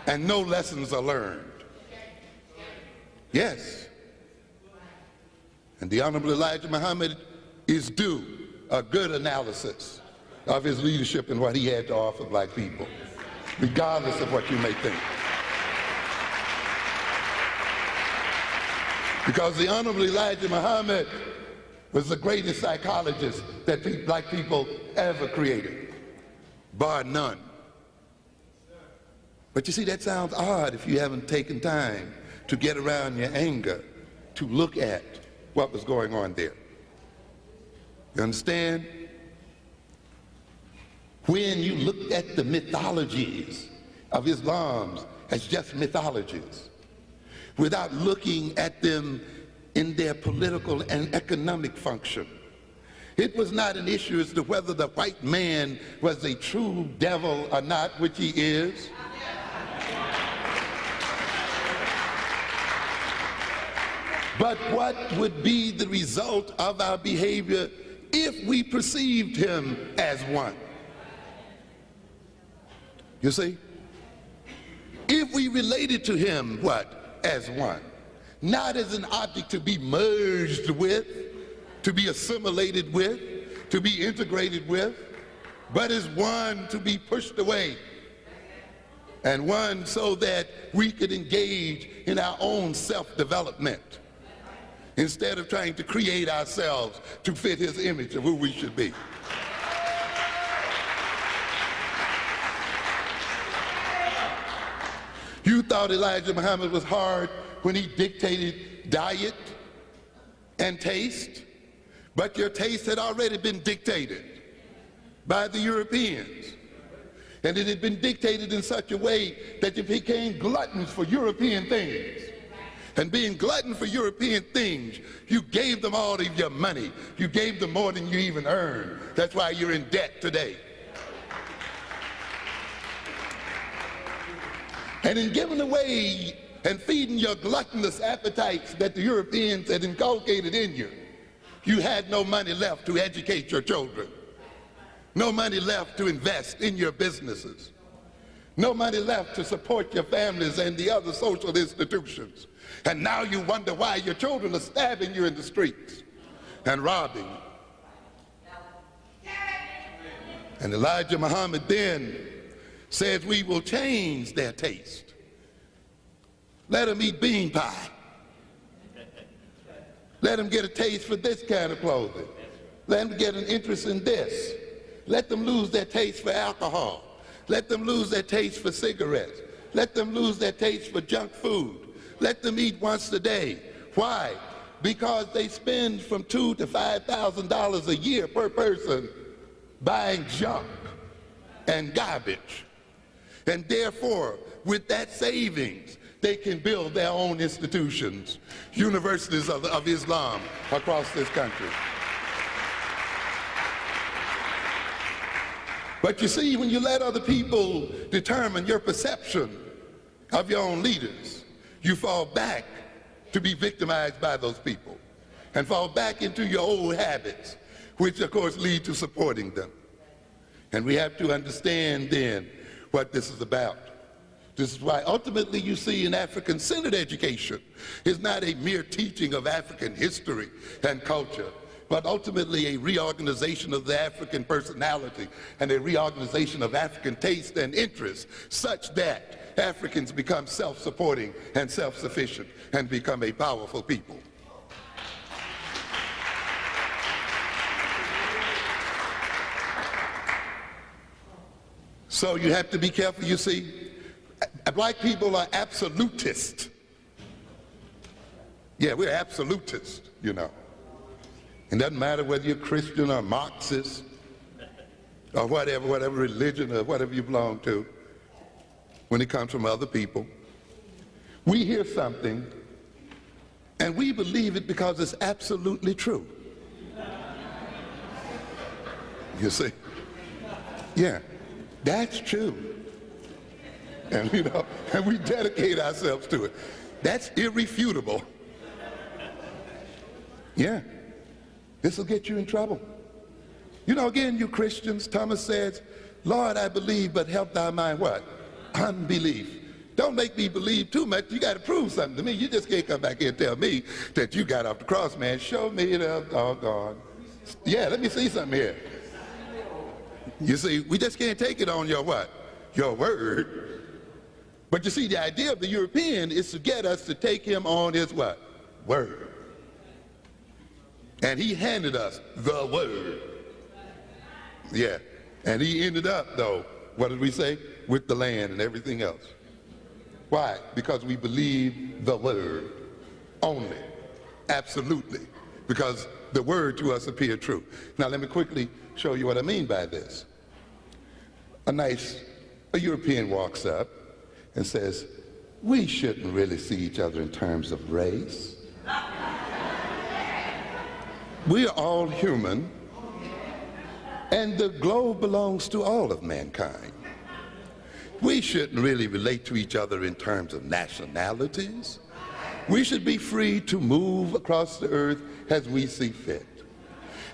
And no lessons are learned. Yes. And the Honorable Elijah Muhammad is due a good analysis of his leadership and what he had to offer black people, regardless of what you may think. Because the Honorable Elijah Muhammad was the greatest psychologist that black people ever created, bar none. But you see, that sounds odd if you haven't taken time to get around your anger to look at what was going on there. You understand? When you look at the mythologies of Islam as just mythologies, without looking at them in their political and economic function, it was not an issue as to whether the white man was a true devil or not, which he is. But what would be the result of our behavior if we perceived him as one? You see? If we related to him, what? As one. Not as an object to be merged with, to be assimilated with, to be integrated with, but as one to be pushed away, and one so that we could engage in our own self-development instead of trying to create ourselves to fit his image of who we should be. You thought Elijah Muhammad was hard when he dictated diet and taste, but your taste had already been dictated by the Europeans. And it had been dictated in such a way that you became gluttons for European things. And being glutton for European things, you gave them all of your money. You gave them more than you even earned. That's why you're in debt today. And in giving away and feeding your gluttonous appetites that the Europeans had inculcated in you, you had no money left to educate your children. No money left to invest in your businesses. No money left to support your families and the other social institutions. And now you wonder why your children are stabbing you in the streets and robbing you. And Elijah Muhammad then says we will change their taste. Let them eat bean pie. Let them get a taste for this kind of clothing. Let them get an interest in this. Let them lose their taste for alcohol. Let them lose their taste for cigarettes. Let them lose their taste for junk food. Let them eat once a day. Why? Because they spend from $2,000 to $5,000 a year per person buying junk and garbage. And therefore, with that savings, they can build their own institutions, universities of Islam across this country. But you see, when you let other people determine your perception of your own leaders, you fall back to be victimized by those people and fall back into your old habits, which of course lead to supporting them. And we have to understand then what this is about. This is why ultimately you see an African-centered education is not a mere teaching of African history and culture, but ultimately a reorganization of the African personality and a reorganization of African taste and interest, such that Africans become self-supporting and self-sufficient and become a powerful people. So you have to be careful. You see, black people are absolutists. Yeah, we're absolutists, you know. It doesn't matter whether you're Christian or Marxist or whatever religion or whatever you belong to. When it comes from other people, we hear something and we believe it because it's absolutely true. You see? Yeah, that's true. And you know, and we dedicate ourselves to it. That's irrefutable. Yeah, this will get you in trouble. You know, again, you Christians, Thomas says, Lord, I believe, but help thy mind what? Unbelief. Don't make me believe too much. You got to prove something to me. You just can't come back here and tell me that you got off the cross, man. Show me the doggone. Yeah, let me see something here. You see, we just can't take it on your what? Your word. But you see, the idea of the European is to get us to take him on his what? Word. And he handed us the word. Yeah. And he ended up, though, what did we say? With the land and everything else. Why? Because we believe the word only. Absolutely. Because the word to us appeared true. Now let me quickly show you what I mean by this. A European walks up and says, we shouldn't really see each other in terms of race. We are all human, and the globe belongs to all of mankind. We shouldn't really relate to each other in terms of nationalities. We should be free to move across the earth as we see fit.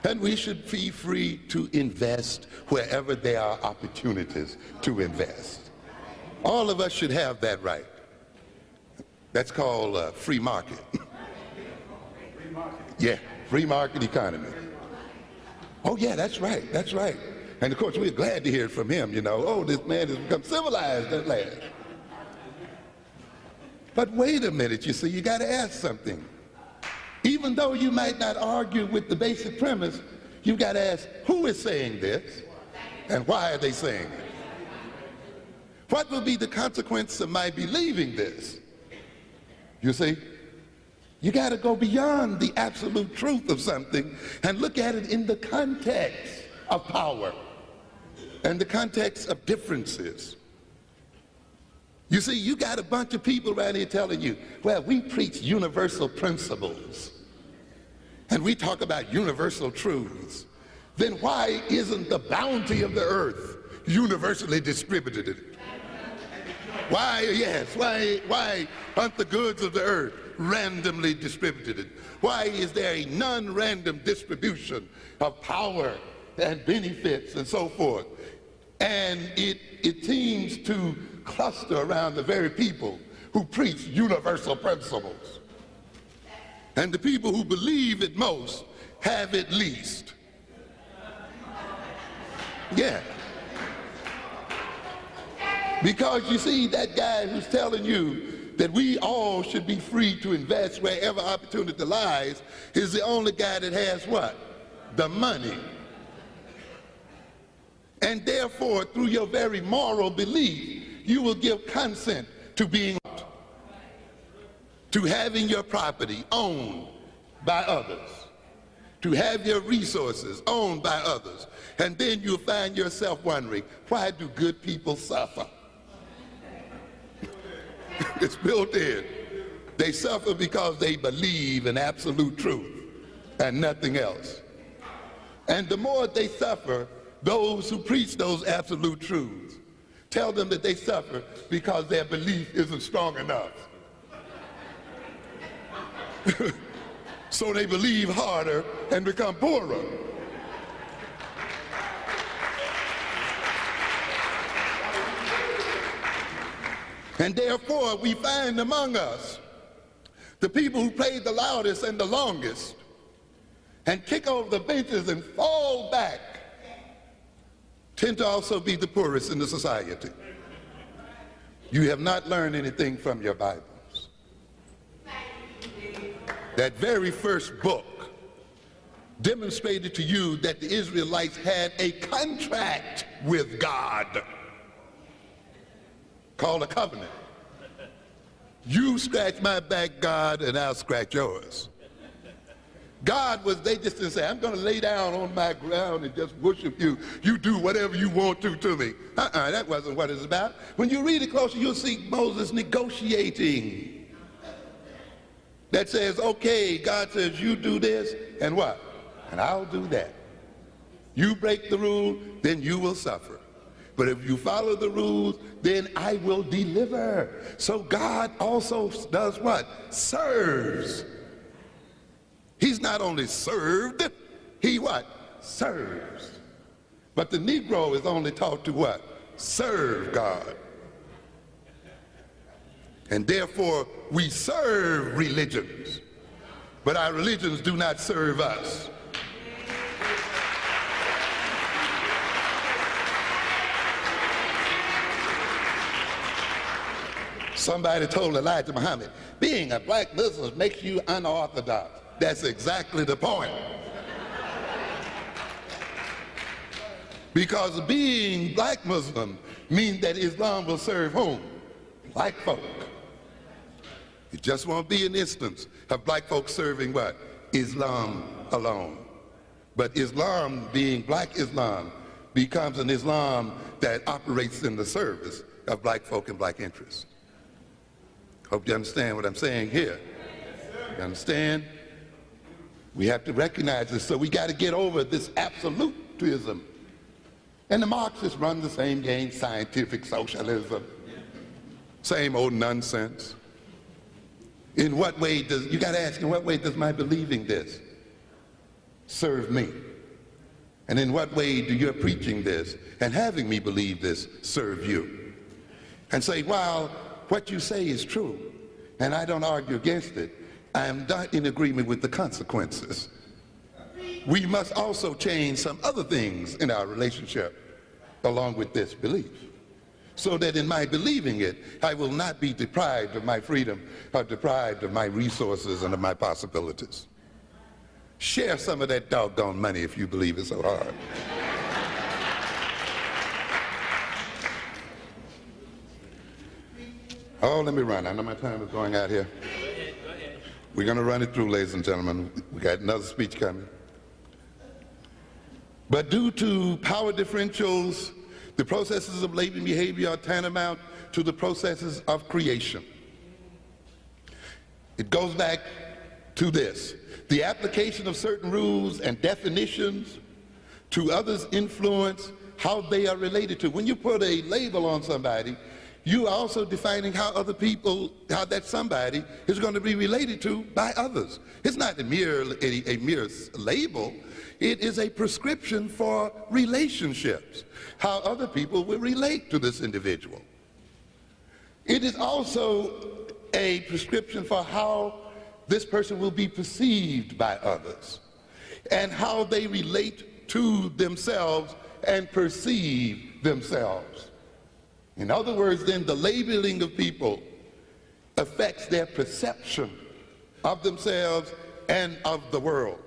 And we should be free to invest wherever there are opportunities to invest. All of us should have that right. That's called free market. Yeah, free market economy. Oh yeah, that's right, that's right. And of course we're glad to hear from him, you know. Oh, this man has become civilized at last. But wait a minute, you see, you got to ask something. Even though you might not argue with the basic premise, you've got to ask, who is saying this and why are they saying it? What will be the consequence of my believing this? You see, you got to go beyond the absolute truth of something and look at it in the context of power and the context of differences. You see, you got a bunch of people around here telling you, well, we preach universal principles and we talk about universal truths. Then why isn't the bounty of the earth universally distributed? Why aren't the goods of the earth randomly distributed? Why is there a non-random distribution of power and benefits and so forth? And it seems to cluster around the very people who preach universal principles. And the people who believe it most have it least. Yeah. Because you see, that guy who's telling you that we all should be free to invest wherever opportunity lies is the only guy that has what? The money. And therefore, through your very moral belief, you will give consent to being, to having your property owned by others, to have your resources owned by others. And then you'll find yourself wondering, why do good people suffer? It's built in. They suffer because they believe in absolute truth and nothing else. And the more they suffer, those who preach those absolute truths tell them that they suffer because their belief isn't strong enough. So they believe harder and become poorer. And therefore, we find among us the people who played the loudest and the longest and kick over the benches and fall back tend to also be the poorest in the society. You have not learned anything from your Bibles. That very first book demonstrated to you that the Israelites had a contract with God. called a covenant. You scratch my back, God, and I'll scratch yours. They just didn't say, I'm going to lay down on my ground and just worship you. You do whatever you want to me. That wasn't what it's about. When you read it closer, you'll see Moses negotiating. That says, okay, God says, you do this, and what? And I'll do that. You break the rule, then you will suffer. But if you follow the rules, then I will deliver. So God also does what? Serves. He's not only served, he what? Serves. But the Negro is only taught to what? Serve God. And therefore, we serve religions, but our religions do not serve us. Somebody told Elijah Muhammad, being a black Muslim makes you unorthodox. That's exactly the point. Because being black Muslim means that Islam will serve whom? Black folk. It just won't be an instance of black folks serving what? Islam alone. But Islam, being black Islam, becomes an Islam that operates in the service of black folk and black interests. Hope you understand what I'm saying here. You understand? We have to recognize this, so we got to get over this absolutism. And the Marxists run the same game, scientific socialism, same old nonsense. In what way does, you got to ask, in what way does my believing this serve me? And in what way do your preaching this and having me believe this serve you? And say, while what you say is true, and I don't argue against it, I am not in agreement with the consequences. We must also change some other things in our relationship along with this belief, so that in my believing it, I will not be deprived of my freedom or deprived of my resources and of my possibilities. Share some of that doggone money if you believe it so hard. Oh, let me run. I know my time is going out here. Go ahead. We're going to run it through, ladies and gentlemen. We got another speech coming. But due to power differentials, the processes of latent behavior are tantamount to the processes of creation. It goes back to this. The application of certain rules and definitions to others influence how they are related to. When you put a label on somebody, you are also defining how other people, how that somebody is going to be related to by others. It's not a mere label. It is a prescription for relationships, how other people will relate to this individual. It is also a prescription for how this person will be perceived by others and how they relate to themselves and perceive themselves. In other words, then, the labeling of people affects their perception of themselves and of the world.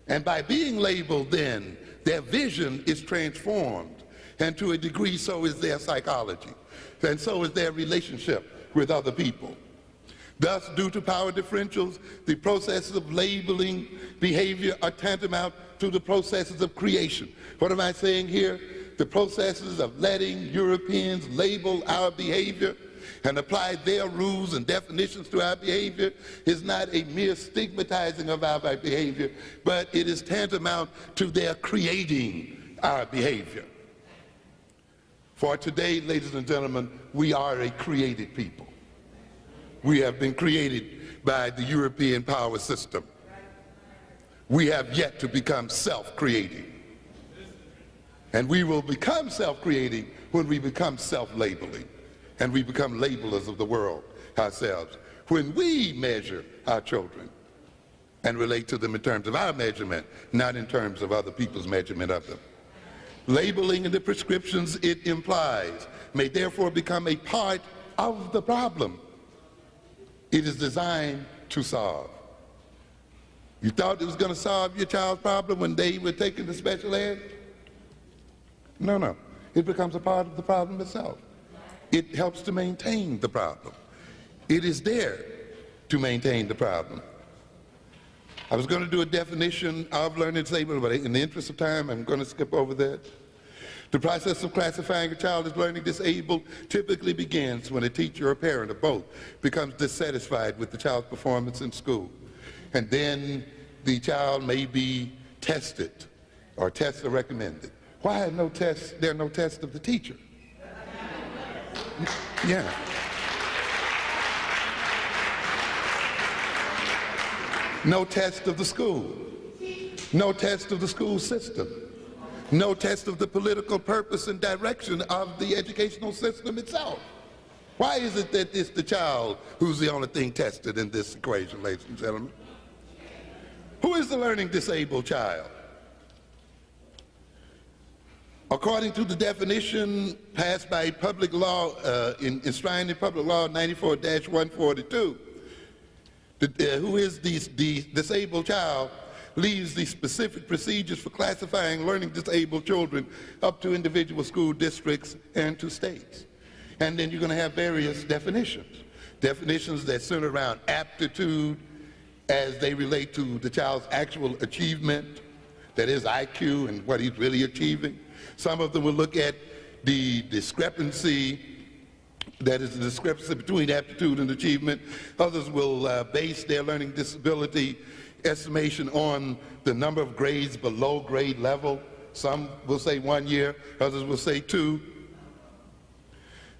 And by being labeled, then, their vision is transformed. And to a degree, so is their psychology. And so is their relationship with other people. Thus, due to power differentials, the processes of labeling behavior are tantamount to the processes of creation. What am I saying here? The processes of letting Europeans label our behavior and apply their rules and definitions to our behavior is not a mere stigmatizing of our behavior, but it is tantamount to their creating our behavior. For today, ladies and gentlemen, we are a created people. We have been created by the European power system. We have yet to become self-creating. And we will become self-creating when we become self-labeling. And we become labelers of the world ourselves. When we measure our children and relate to them in terms of our measurement, not in terms of other people's measurement of them. Labeling and the prescriptions it implies may therefore become a part of the problem it is designed to solve. You thought it was going to solve your child's problem when they were taken to special ed? No. It becomes a part of the problem itself. it helps to maintain the problem. It is there to maintain the problem. I was going to do a definition of learning disabled, but in the interest of time, I'm going to skip over that. The process of classifying a child as learning disabled typically begins when a teacher or parent or both becomes dissatisfied with the child's performance in school. And then the child may be tested, or tests are recommended. Why are no tests? There are no tests of the teacher. Yeah. No test of the school. No test of the school system. No test of the political purpose and direction of the educational system itself. Why is it that it's the child who's the only thing tested in this equation, ladies and gentlemen? Who is the learning disabled child? According to the definition passed by public law, enshrined in public law 94-142, who is the disabled child leaves the specific procedures for classifying learning disabled children up to individual school districts and to states. And then you're going to have various definitions. Definitions that center around aptitude as they relate to the child's actual achievement, that is IQ and what he's really achieving. Some of them will look at the discrepancy, that is the discrepancy between aptitude and achievement. Others will base their learning disability estimation on the number of grades below grade level. Some will say 1 year, others will say 2.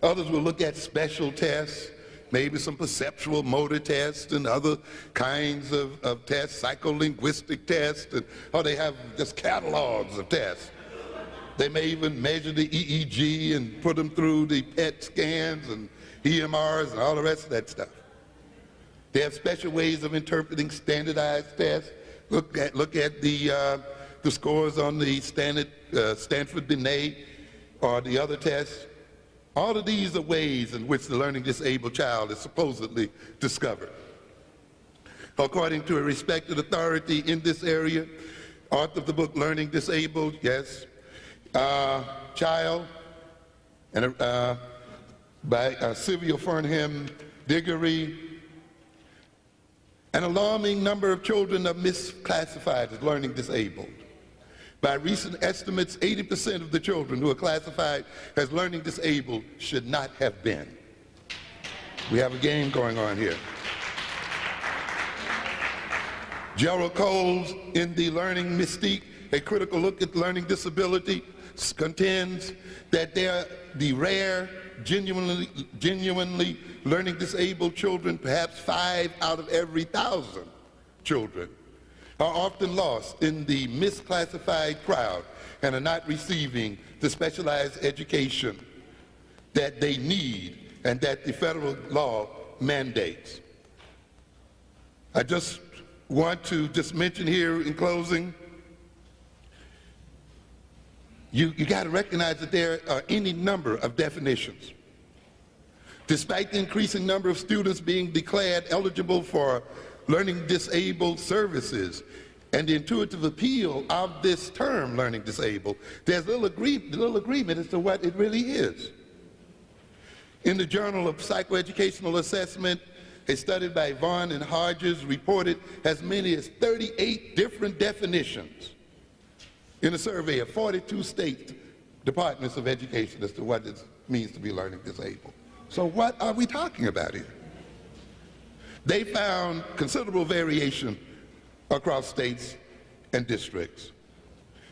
Others will look at special tests, maybe some perceptual motor tests and other kinds of tests, psycholinguistic tests, or they have just catalogs of tests. They may even measure the EEG and put them through the PET scans and EMRs and all the rest of that stuff. They have special ways of interpreting standardized tests. Look at the scores on the Stanford Binet or the other tests. All of these are ways in which the learning disabled child is supposedly discovered. According to a respected authority in this area, author of the book Learning Disabled, yes, child, and by Sylvia Fernham Diggory, an alarming number of children are misclassified as learning disabled. By recent estimates, 80% of the children who are classified as learning disabled should not have been. We have a game going on here. Gerald Coles, in The Learning Mystique, a critical look at learning disability, contends that the rare, genuinely learning disabled children, perhaps 5 out of every 1,000 children, are often lost in the misclassified crowd and are not receiving the specialized education that they need and that the federal law mandates. I just want to mention here in closing, you got to recognize that there are any number of definitions. Despite the increasing number of students being declared eligible for learning disabled services and the intuitive appeal of this term, learning disabled, there's little agreement as to what it really is. In the Journal of Psychoeducational Assessment, a study by Vaughn and Hodges reported as many as 38 different definitions in a survey of 42 state departments of education as to what it means to be learning disabled. So what are we talking about here? They found considerable variation across states and districts.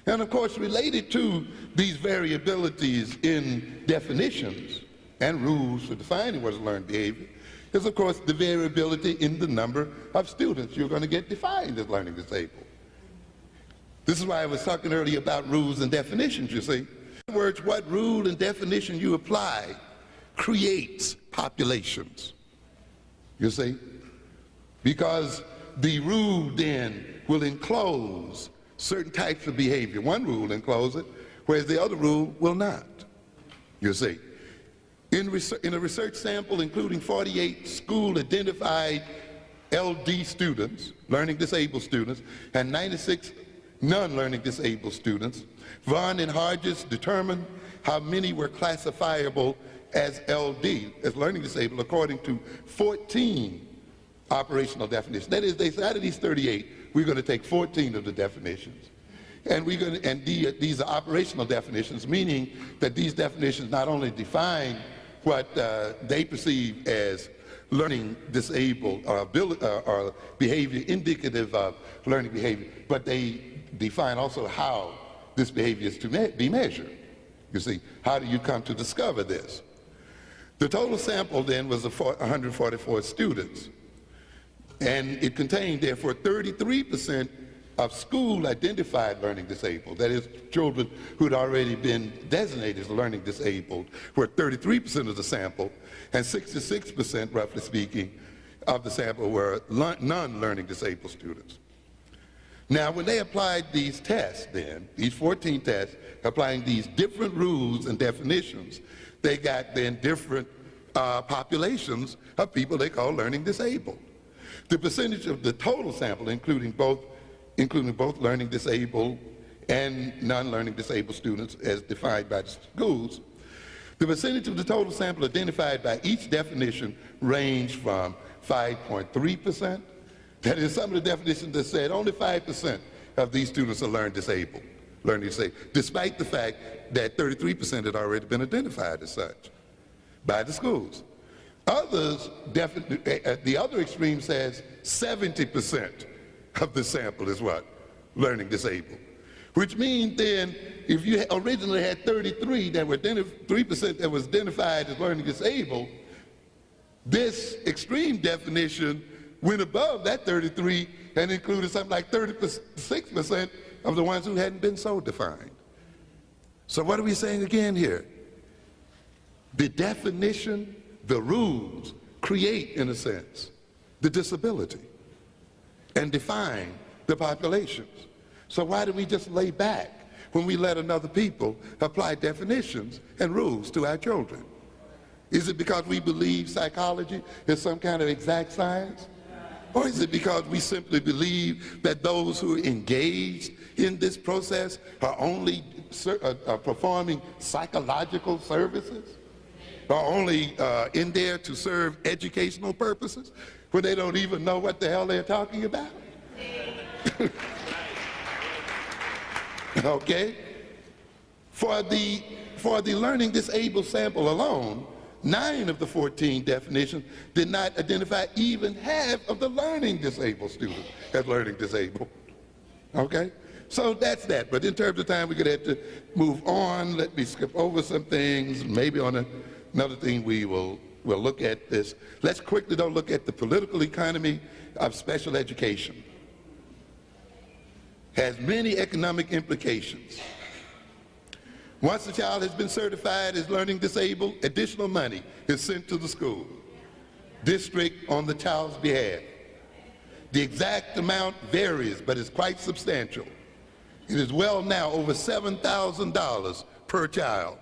And of course, related to these variabilities in definitions and rules for defining what is learned behavior is, of course, the variability in the number of students you're going to get defined as learning disabled. This is why I was talking earlier about rules and definitions, you see. In other words, what rule and definition you apply creates populations, you see, because the rule then will enclose certain types of behavior. One rule will enclose it, whereas the other rule will not, you see. In a research sample including 48 school-identified LD students, learning disabled students, and 96 non-learning disabled students. Vaughn and Hodges determined how many were classifiable as LD, as learning disabled, according to 14 operational definitions. That is, they said out of these 38, we're going to take 14 of the definitions. And these are operational definitions, meaning that these definitions not only define what they perceive as learning disabled or behavior indicative of learning behavior, but they define also how this behavior is to be measured. You see, how do you come to discover this? The total sample then was 144 students, and it contained therefore 33% of school-identified learning disabled, that is, children who had already been designated as learning disabled, were 33% of the sample, and 66%, roughly speaking, of the sample were non-learning disabled students. Now, when they applied these tests then, these 14 tests, applying these different rules and definitions, they got then different populations of people they call learning disabled. The percentage of the total sample, including both learning disabled and non-learning disabled students as defined by the schools, the percentage of the total sample identified by each definition ranged from 5.3%. That is, some of the definitions that said only 5% of these students are learning disabled, despite the fact that 33% had already been identified as such by the schools. Others, the other extreme says 70% of the sample is what? Learning disabled. Which means then, if you originally had 33 that were 3% that was identified as learning disabled, this extreme definition went above that 33 and included something like 36% of the ones who hadn't been so defined. So what are we saying again here? The definition, the rules, create, in a sense, the disability and define the populations. So why do we just lay back when we let another people apply definitions and rules to our children? Is it because we believe psychology is some kind of exact science? Or is it because we simply believe that those who are engaged in this process are only performing psychological services? Are only in there to serve educational purposes when they don't even know what the hell they're talking about? Okay? For the learning disabled sample alone, 9 of the 14 definitions did not identify even half of the learning disabled students as learning disabled. Okay? So that's that. But in terms of time, we're going to have to move on. Let me skip over some things. Maybe on another thing we'll look at this. Let's quickly, though, look at the political economy of special education. Has many economic implications. Once a child has been certified as learning disabled, additional money is sent to the school district on the child's behalf. The exact amount varies, but it's quite substantial. It is well now over $7,000 per child.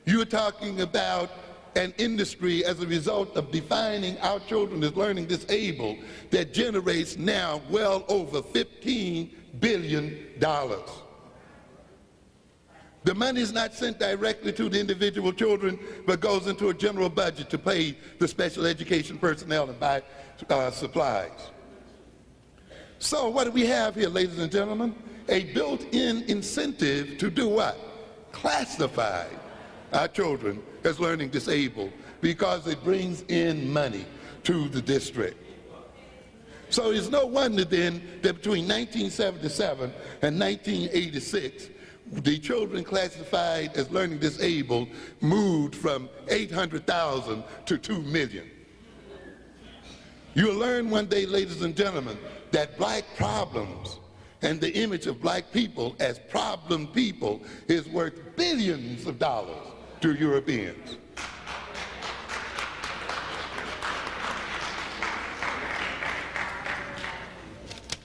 You're talking about an industry as a result of defining our children as learning disabled that generates now well over $15 billion. The money is not sent directly to the individual children, but goes into a general budget to pay the special education personnel and buy supplies. So what do we have here, ladies and gentlemen? A built-in incentive to do what? Classify our children as learning disabled because it brings in money to the district. So it's no wonder then that between 1977 and 1986, the children classified as learning disabled moved from 800,000 to 2 million. You'll learn one day, ladies and gentlemen, that black problems and the image of black people as problem people is worth billions of dollars to Europeans.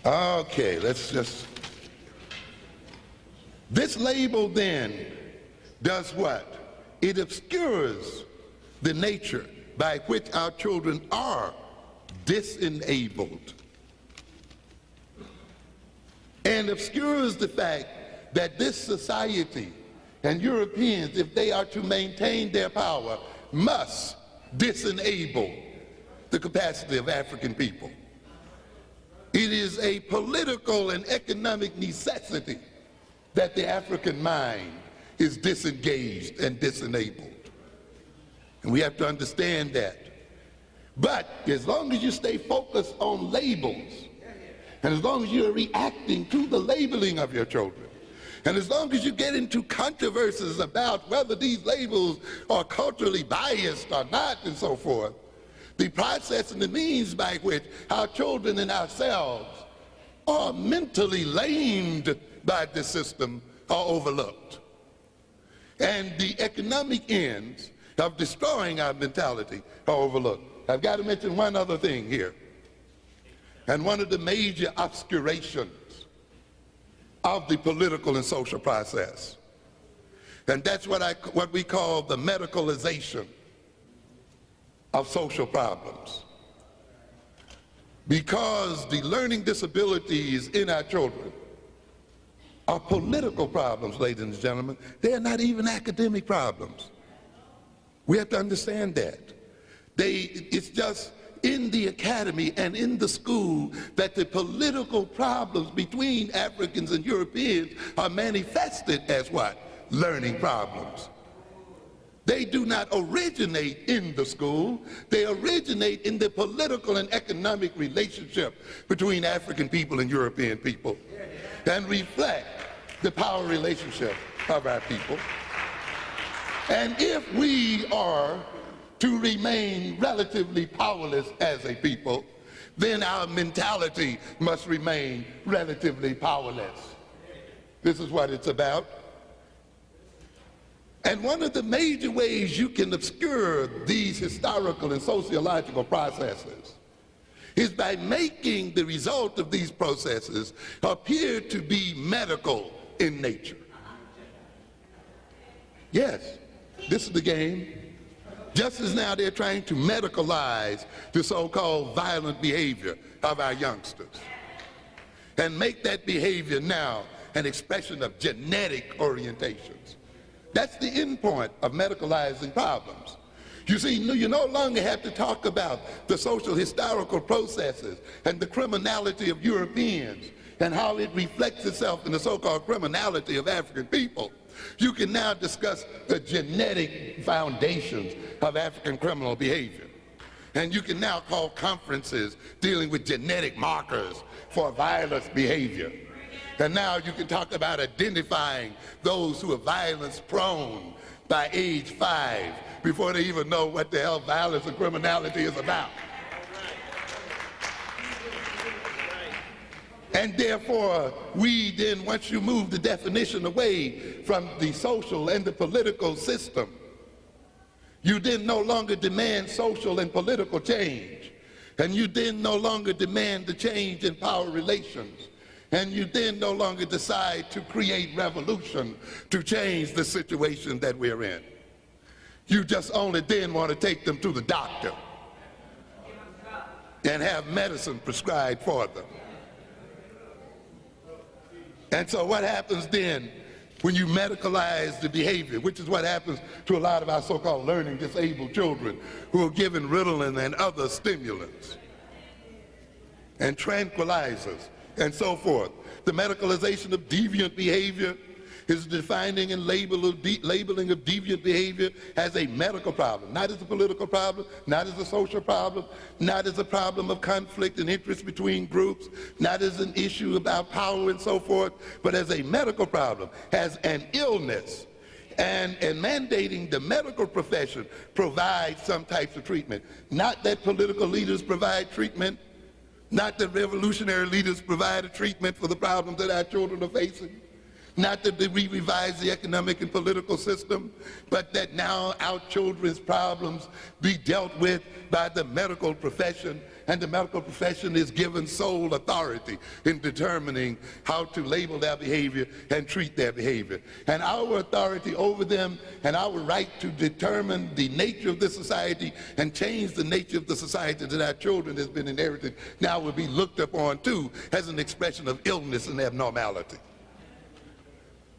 Okay, let's just... This label then does what? It obscures the nature by which our children are disenabled. and obscures the fact that this society and Europeans, if they are to maintain their power, must disenable the capacity of African people. It is a political and economic necessity that the African mind is disengaged and disenabled. And we have to understand that. But as long as you stay focused on labels, and as long as you're reacting to the labeling of your children, and as long as you get into controversies about whether these labels are culturally biased or not and so forth, the process and the means by which our children and ourselves are mentally lamed by the system are overlooked. And the economic ends of destroying our mentality are overlooked. I've got to mention one other thing here. And one of the major obscurations of the political and social process. And that's what we call the medicalization of social problems. Because the learning disabilities in our children are political problems, ladies and gentlemen. They are not even academic problems. We have to understand that. It's just in the academy and in the school that the political problems between Africans and Europeans are manifested as what? Learning problems. They do not originate in the school. They originate in the political and economic relationship between African people and European people and reflect the power relationship of our people. And if we are to remain relatively powerless as a people, then our mentality must remain relatively powerless. This is what it's about. And one of the major ways you can obscure these historical and sociological processes is by making the result of these processes appear to be medical in nature. Yes, this is the game. Just as now they're trying to medicalize the so-called violent behavior of our youngsters and make that behavior now an expression of genetic orientations. That's the end point of medicalizing problems. You see, you no longer have to talk about the social historical processes and the criminality of Europeans and how it reflects itself in the so-called criminality of African people. You can now discuss the genetic foundations of African criminal behavior. And you can now call conferences dealing with genetic markers for violence behavior. And now you can talk about identifying those who are violence prone by age 5 before they even know what the hell violence and criminality is about. And therefore, we then, once you move the definition away from the social and the political system, you then no longer demand social and political change. And you then no longer demand the change in power relations. And you then no longer decide to create revolution to change the situation that we're in. You just only then want to take them to the doctor and have medicine prescribed for them. And so what happens then when you medicalize the behavior, which is what happens to a lot of our so-called learning disabled children who are given Ritalin and other stimulants and tranquilizers and so forth. The medicalization of deviant behavior is defining and labeling of deviant behavior as a medical problem, not as a political problem, not as a social problem, not as a problem of conflict and interest between groups, not as an issue about power and so forth, but as a medical problem, as an illness. And mandating the medical profession provide some types of treatment. Not that political leaders provide treatment, not that revolutionary leaders provide a treatment for the problems that our children are facing. Not that we revise the economic and political system, but that now our children's problems be dealt with by the medical profession, and the medical profession is given sole authority in determining how to label their behavior and treat their behavior. And our authority over them and our right to determine the nature of the society and change the nature of the society that our children has been inherited now will be looked upon too as an expression of illness and abnormality.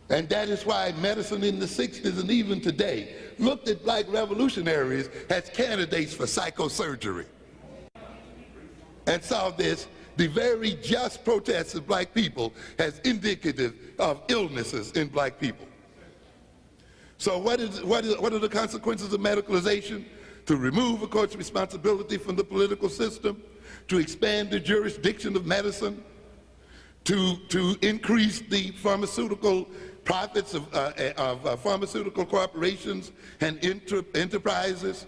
And that is why medicine in the 60s and even today looked at black revolutionaries as candidates for psychosurgery. And saw this, the very just protests of black people, as indicative of illnesses in black people. So what are the consequences of medicalization? To remove a court's responsibility from the political system, to expand the jurisdiction of medicine, to increase the pharmaceutical profits of pharmaceutical corporations and enterprises,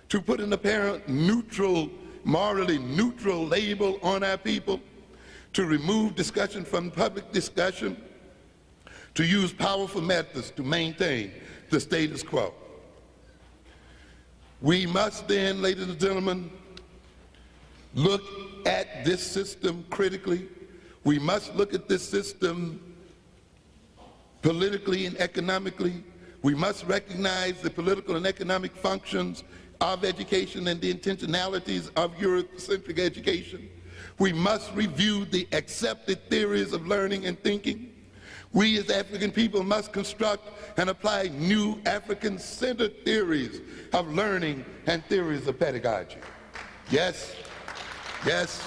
to put an apparent neutral, morally neutral label on our people, to remove discussion from public discussion, to use powerful methods to maintain the status quo. We must then, ladies and gentlemen, look at this system critically. We must look at this system politically and economically. We must recognize the political and economic functions of education and the intentionalities of Eurocentric education. We must review the accepted theories of learning and thinking. We as African people must construct and apply new African-centered theories of learning and theories of pedagogy. Yes, yes.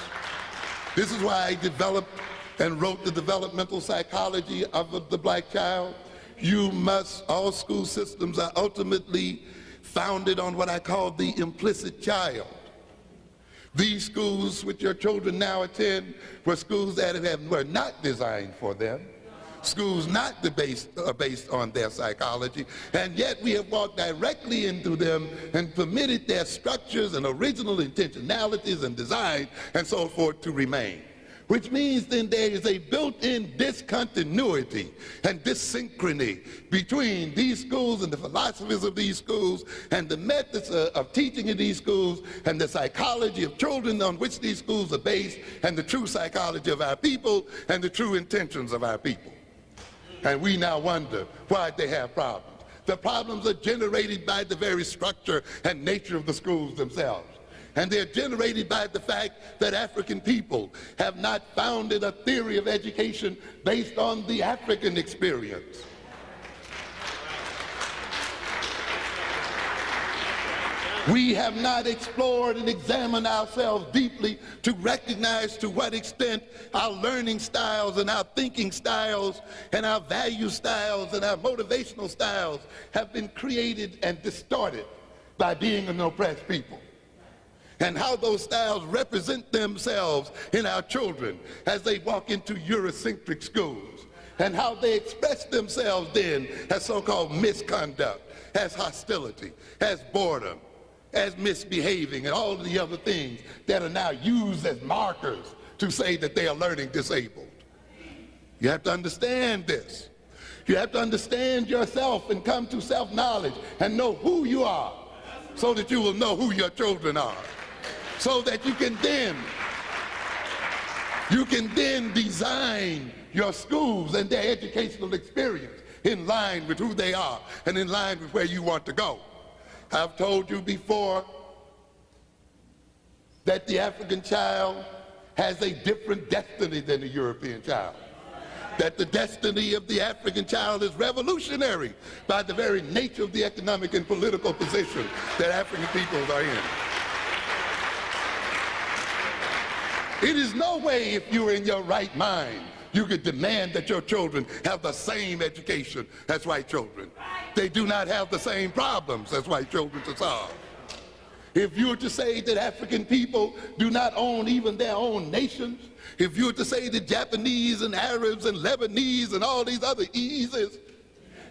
This is why I developed and wrote the developmental psychology of the black child. All school systems are ultimately founded on what I call the implicit child. These schools which your children now attend were schools that were not designed for them, schools not based on their psychology, and yet we have walked directly into them and permitted their structures and original intentionalities and design and so forth to remain. Which means then there is a built-in discontinuity and dissynchrony between these schools and the philosophies of these schools and the methods of teaching in these schools and the psychology of children on which these schools are based and the true psychology of our people and the true intentions of our people. And we now wonder why they have problems. The problems are generated by the very structure and nature of the schools themselves. And they're generated by the fact that African people have not founded a theory of education based on the African experience. We have not explored and examined ourselves deeply to recognize to what extent our learning styles and our thinking styles and our value styles and our motivational styles have been created and distorted by being an oppressed people. And how those styles represent themselves in our children as they walk into Eurocentric schools, and how they express themselves then as so-called misconduct, as hostility, as boredom, as misbehaving, and all of the other things that are now used as markers to say that they are learning disabled. You have to understand this. You have to understand yourself and come to self-knowledge and know who you are so that you will know who your children are. So that you can then design your schools and their educational experience in line with who they are and in line with where you want to go. I've told you before that the African child has a different destiny than the European child. That the destiny of the African child is revolutionary by the very nature of the economic and political position that African peoples are in. It is no way, if you are in your right mind, you could demand that your children have the same education as white children. They do not have the same problems as white children to solve. If you were to say that African people do not own even their own nations, if you were to say that Japanese and Arabs and Lebanese and all these other EEZs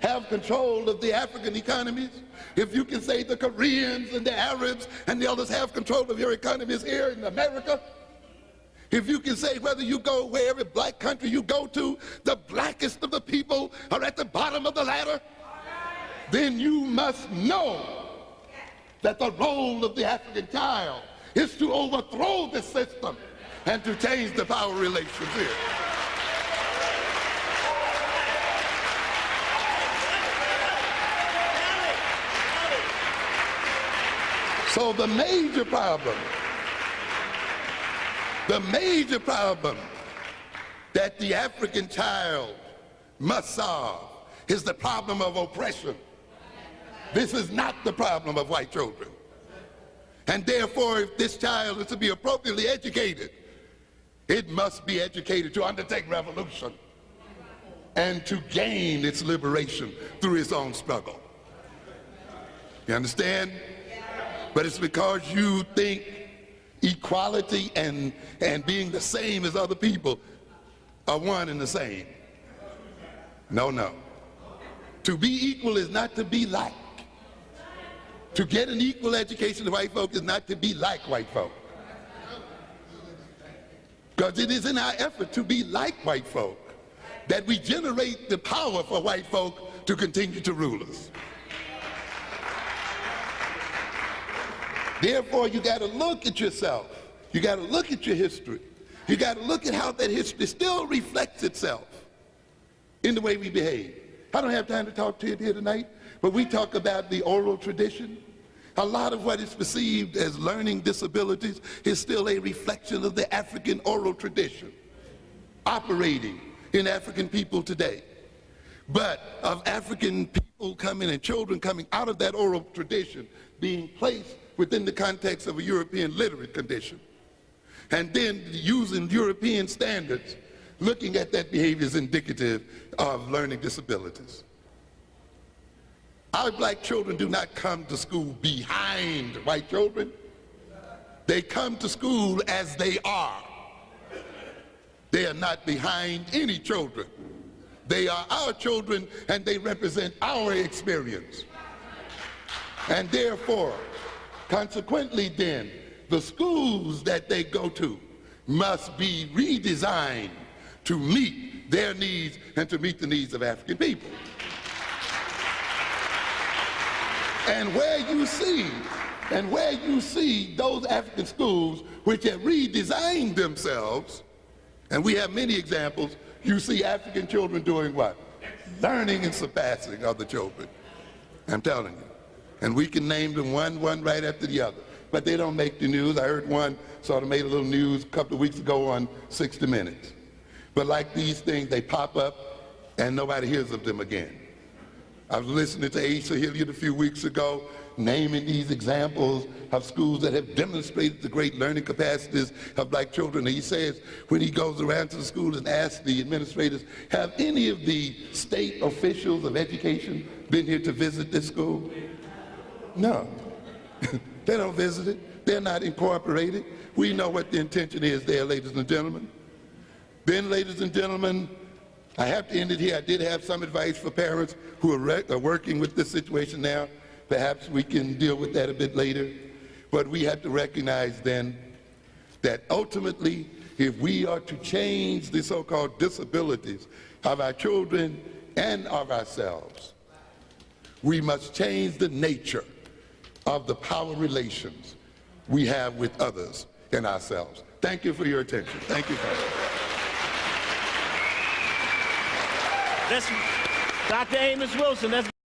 have control of the African economies, if you can say the Koreans and the Arabs and the others have control of your economies here in America, If you can say whether you go where every black country you go to, the blackest of the people are at the bottom of the ladder, then you must know that the role of the African child is to overthrow the system and to change the power relations here. So the major problem that the African child must solve is the problem of oppression. This is not the problem of white children. And therefore, if this child is to be appropriately educated, it must be educated to undertake revolution and to gain its liberation through its own struggle. You understand? But it's because you think equality and being the same as other people are one and the same. No, no. To be equal is not to be like. To get an equal education to white folk is not to be like white folk. Because it is in our effort to be like white folk that we generate the power for white folk to continue to rule us. Therefore, you got to look at yourself. You got to look at your history. You got to look at how that history still reflects itself in the way we behave. I don't have time to talk to you here tonight, but we talk about the oral tradition. A lot of what is perceived as learning disabilities is still a reflection of the African oral tradition operating in African people today. But of African people coming and children coming out of that oral tradition being placed within the context of a European literate condition. And then using European standards, looking at that behavior is indicative of learning disabilities. Our black children do not come to school behind white children. They come to school as they are. They are not behind any children. They are our children and they represent our experience. And therefore, consequently then, the schools that they go to must be redesigned to meet their needs and to meet the needs of African people. And where you see those African schools which have redesigned themselves, and we have many examples, you see African children doing what? Learning and surpassing other children. I'm telling you. And we can name them one right after the other. But they don't make the news. I heard one sort of made a little news a couple of weeks ago on 60 Minutes. But like these things, they pop up and nobody hears of them again. I was listening to Asa Hilliard a few weeks ago, naming these examples of schools that have demonstrated the great learning capacities of black children. And he says when he goes around to the schools and asks the administrators, have any of the state officials of education been here to visit this school? No. They don't visit it. They're not incorporated. We know what the intention is there, ladies and gentlemen. Then, ladies and gentlemen, I have to end it here. I did have some advice for parents who are working with this situation now. Perhaps we can deal with that a bit later. But we have to recognize then that ultimately, if we are to change the so-called disabilities of our children and of ourselves, we must change the nature of the power relations we have with others and ourselves. Thank you for your attention. Thank you, Congress. Dr. Amos Wilson.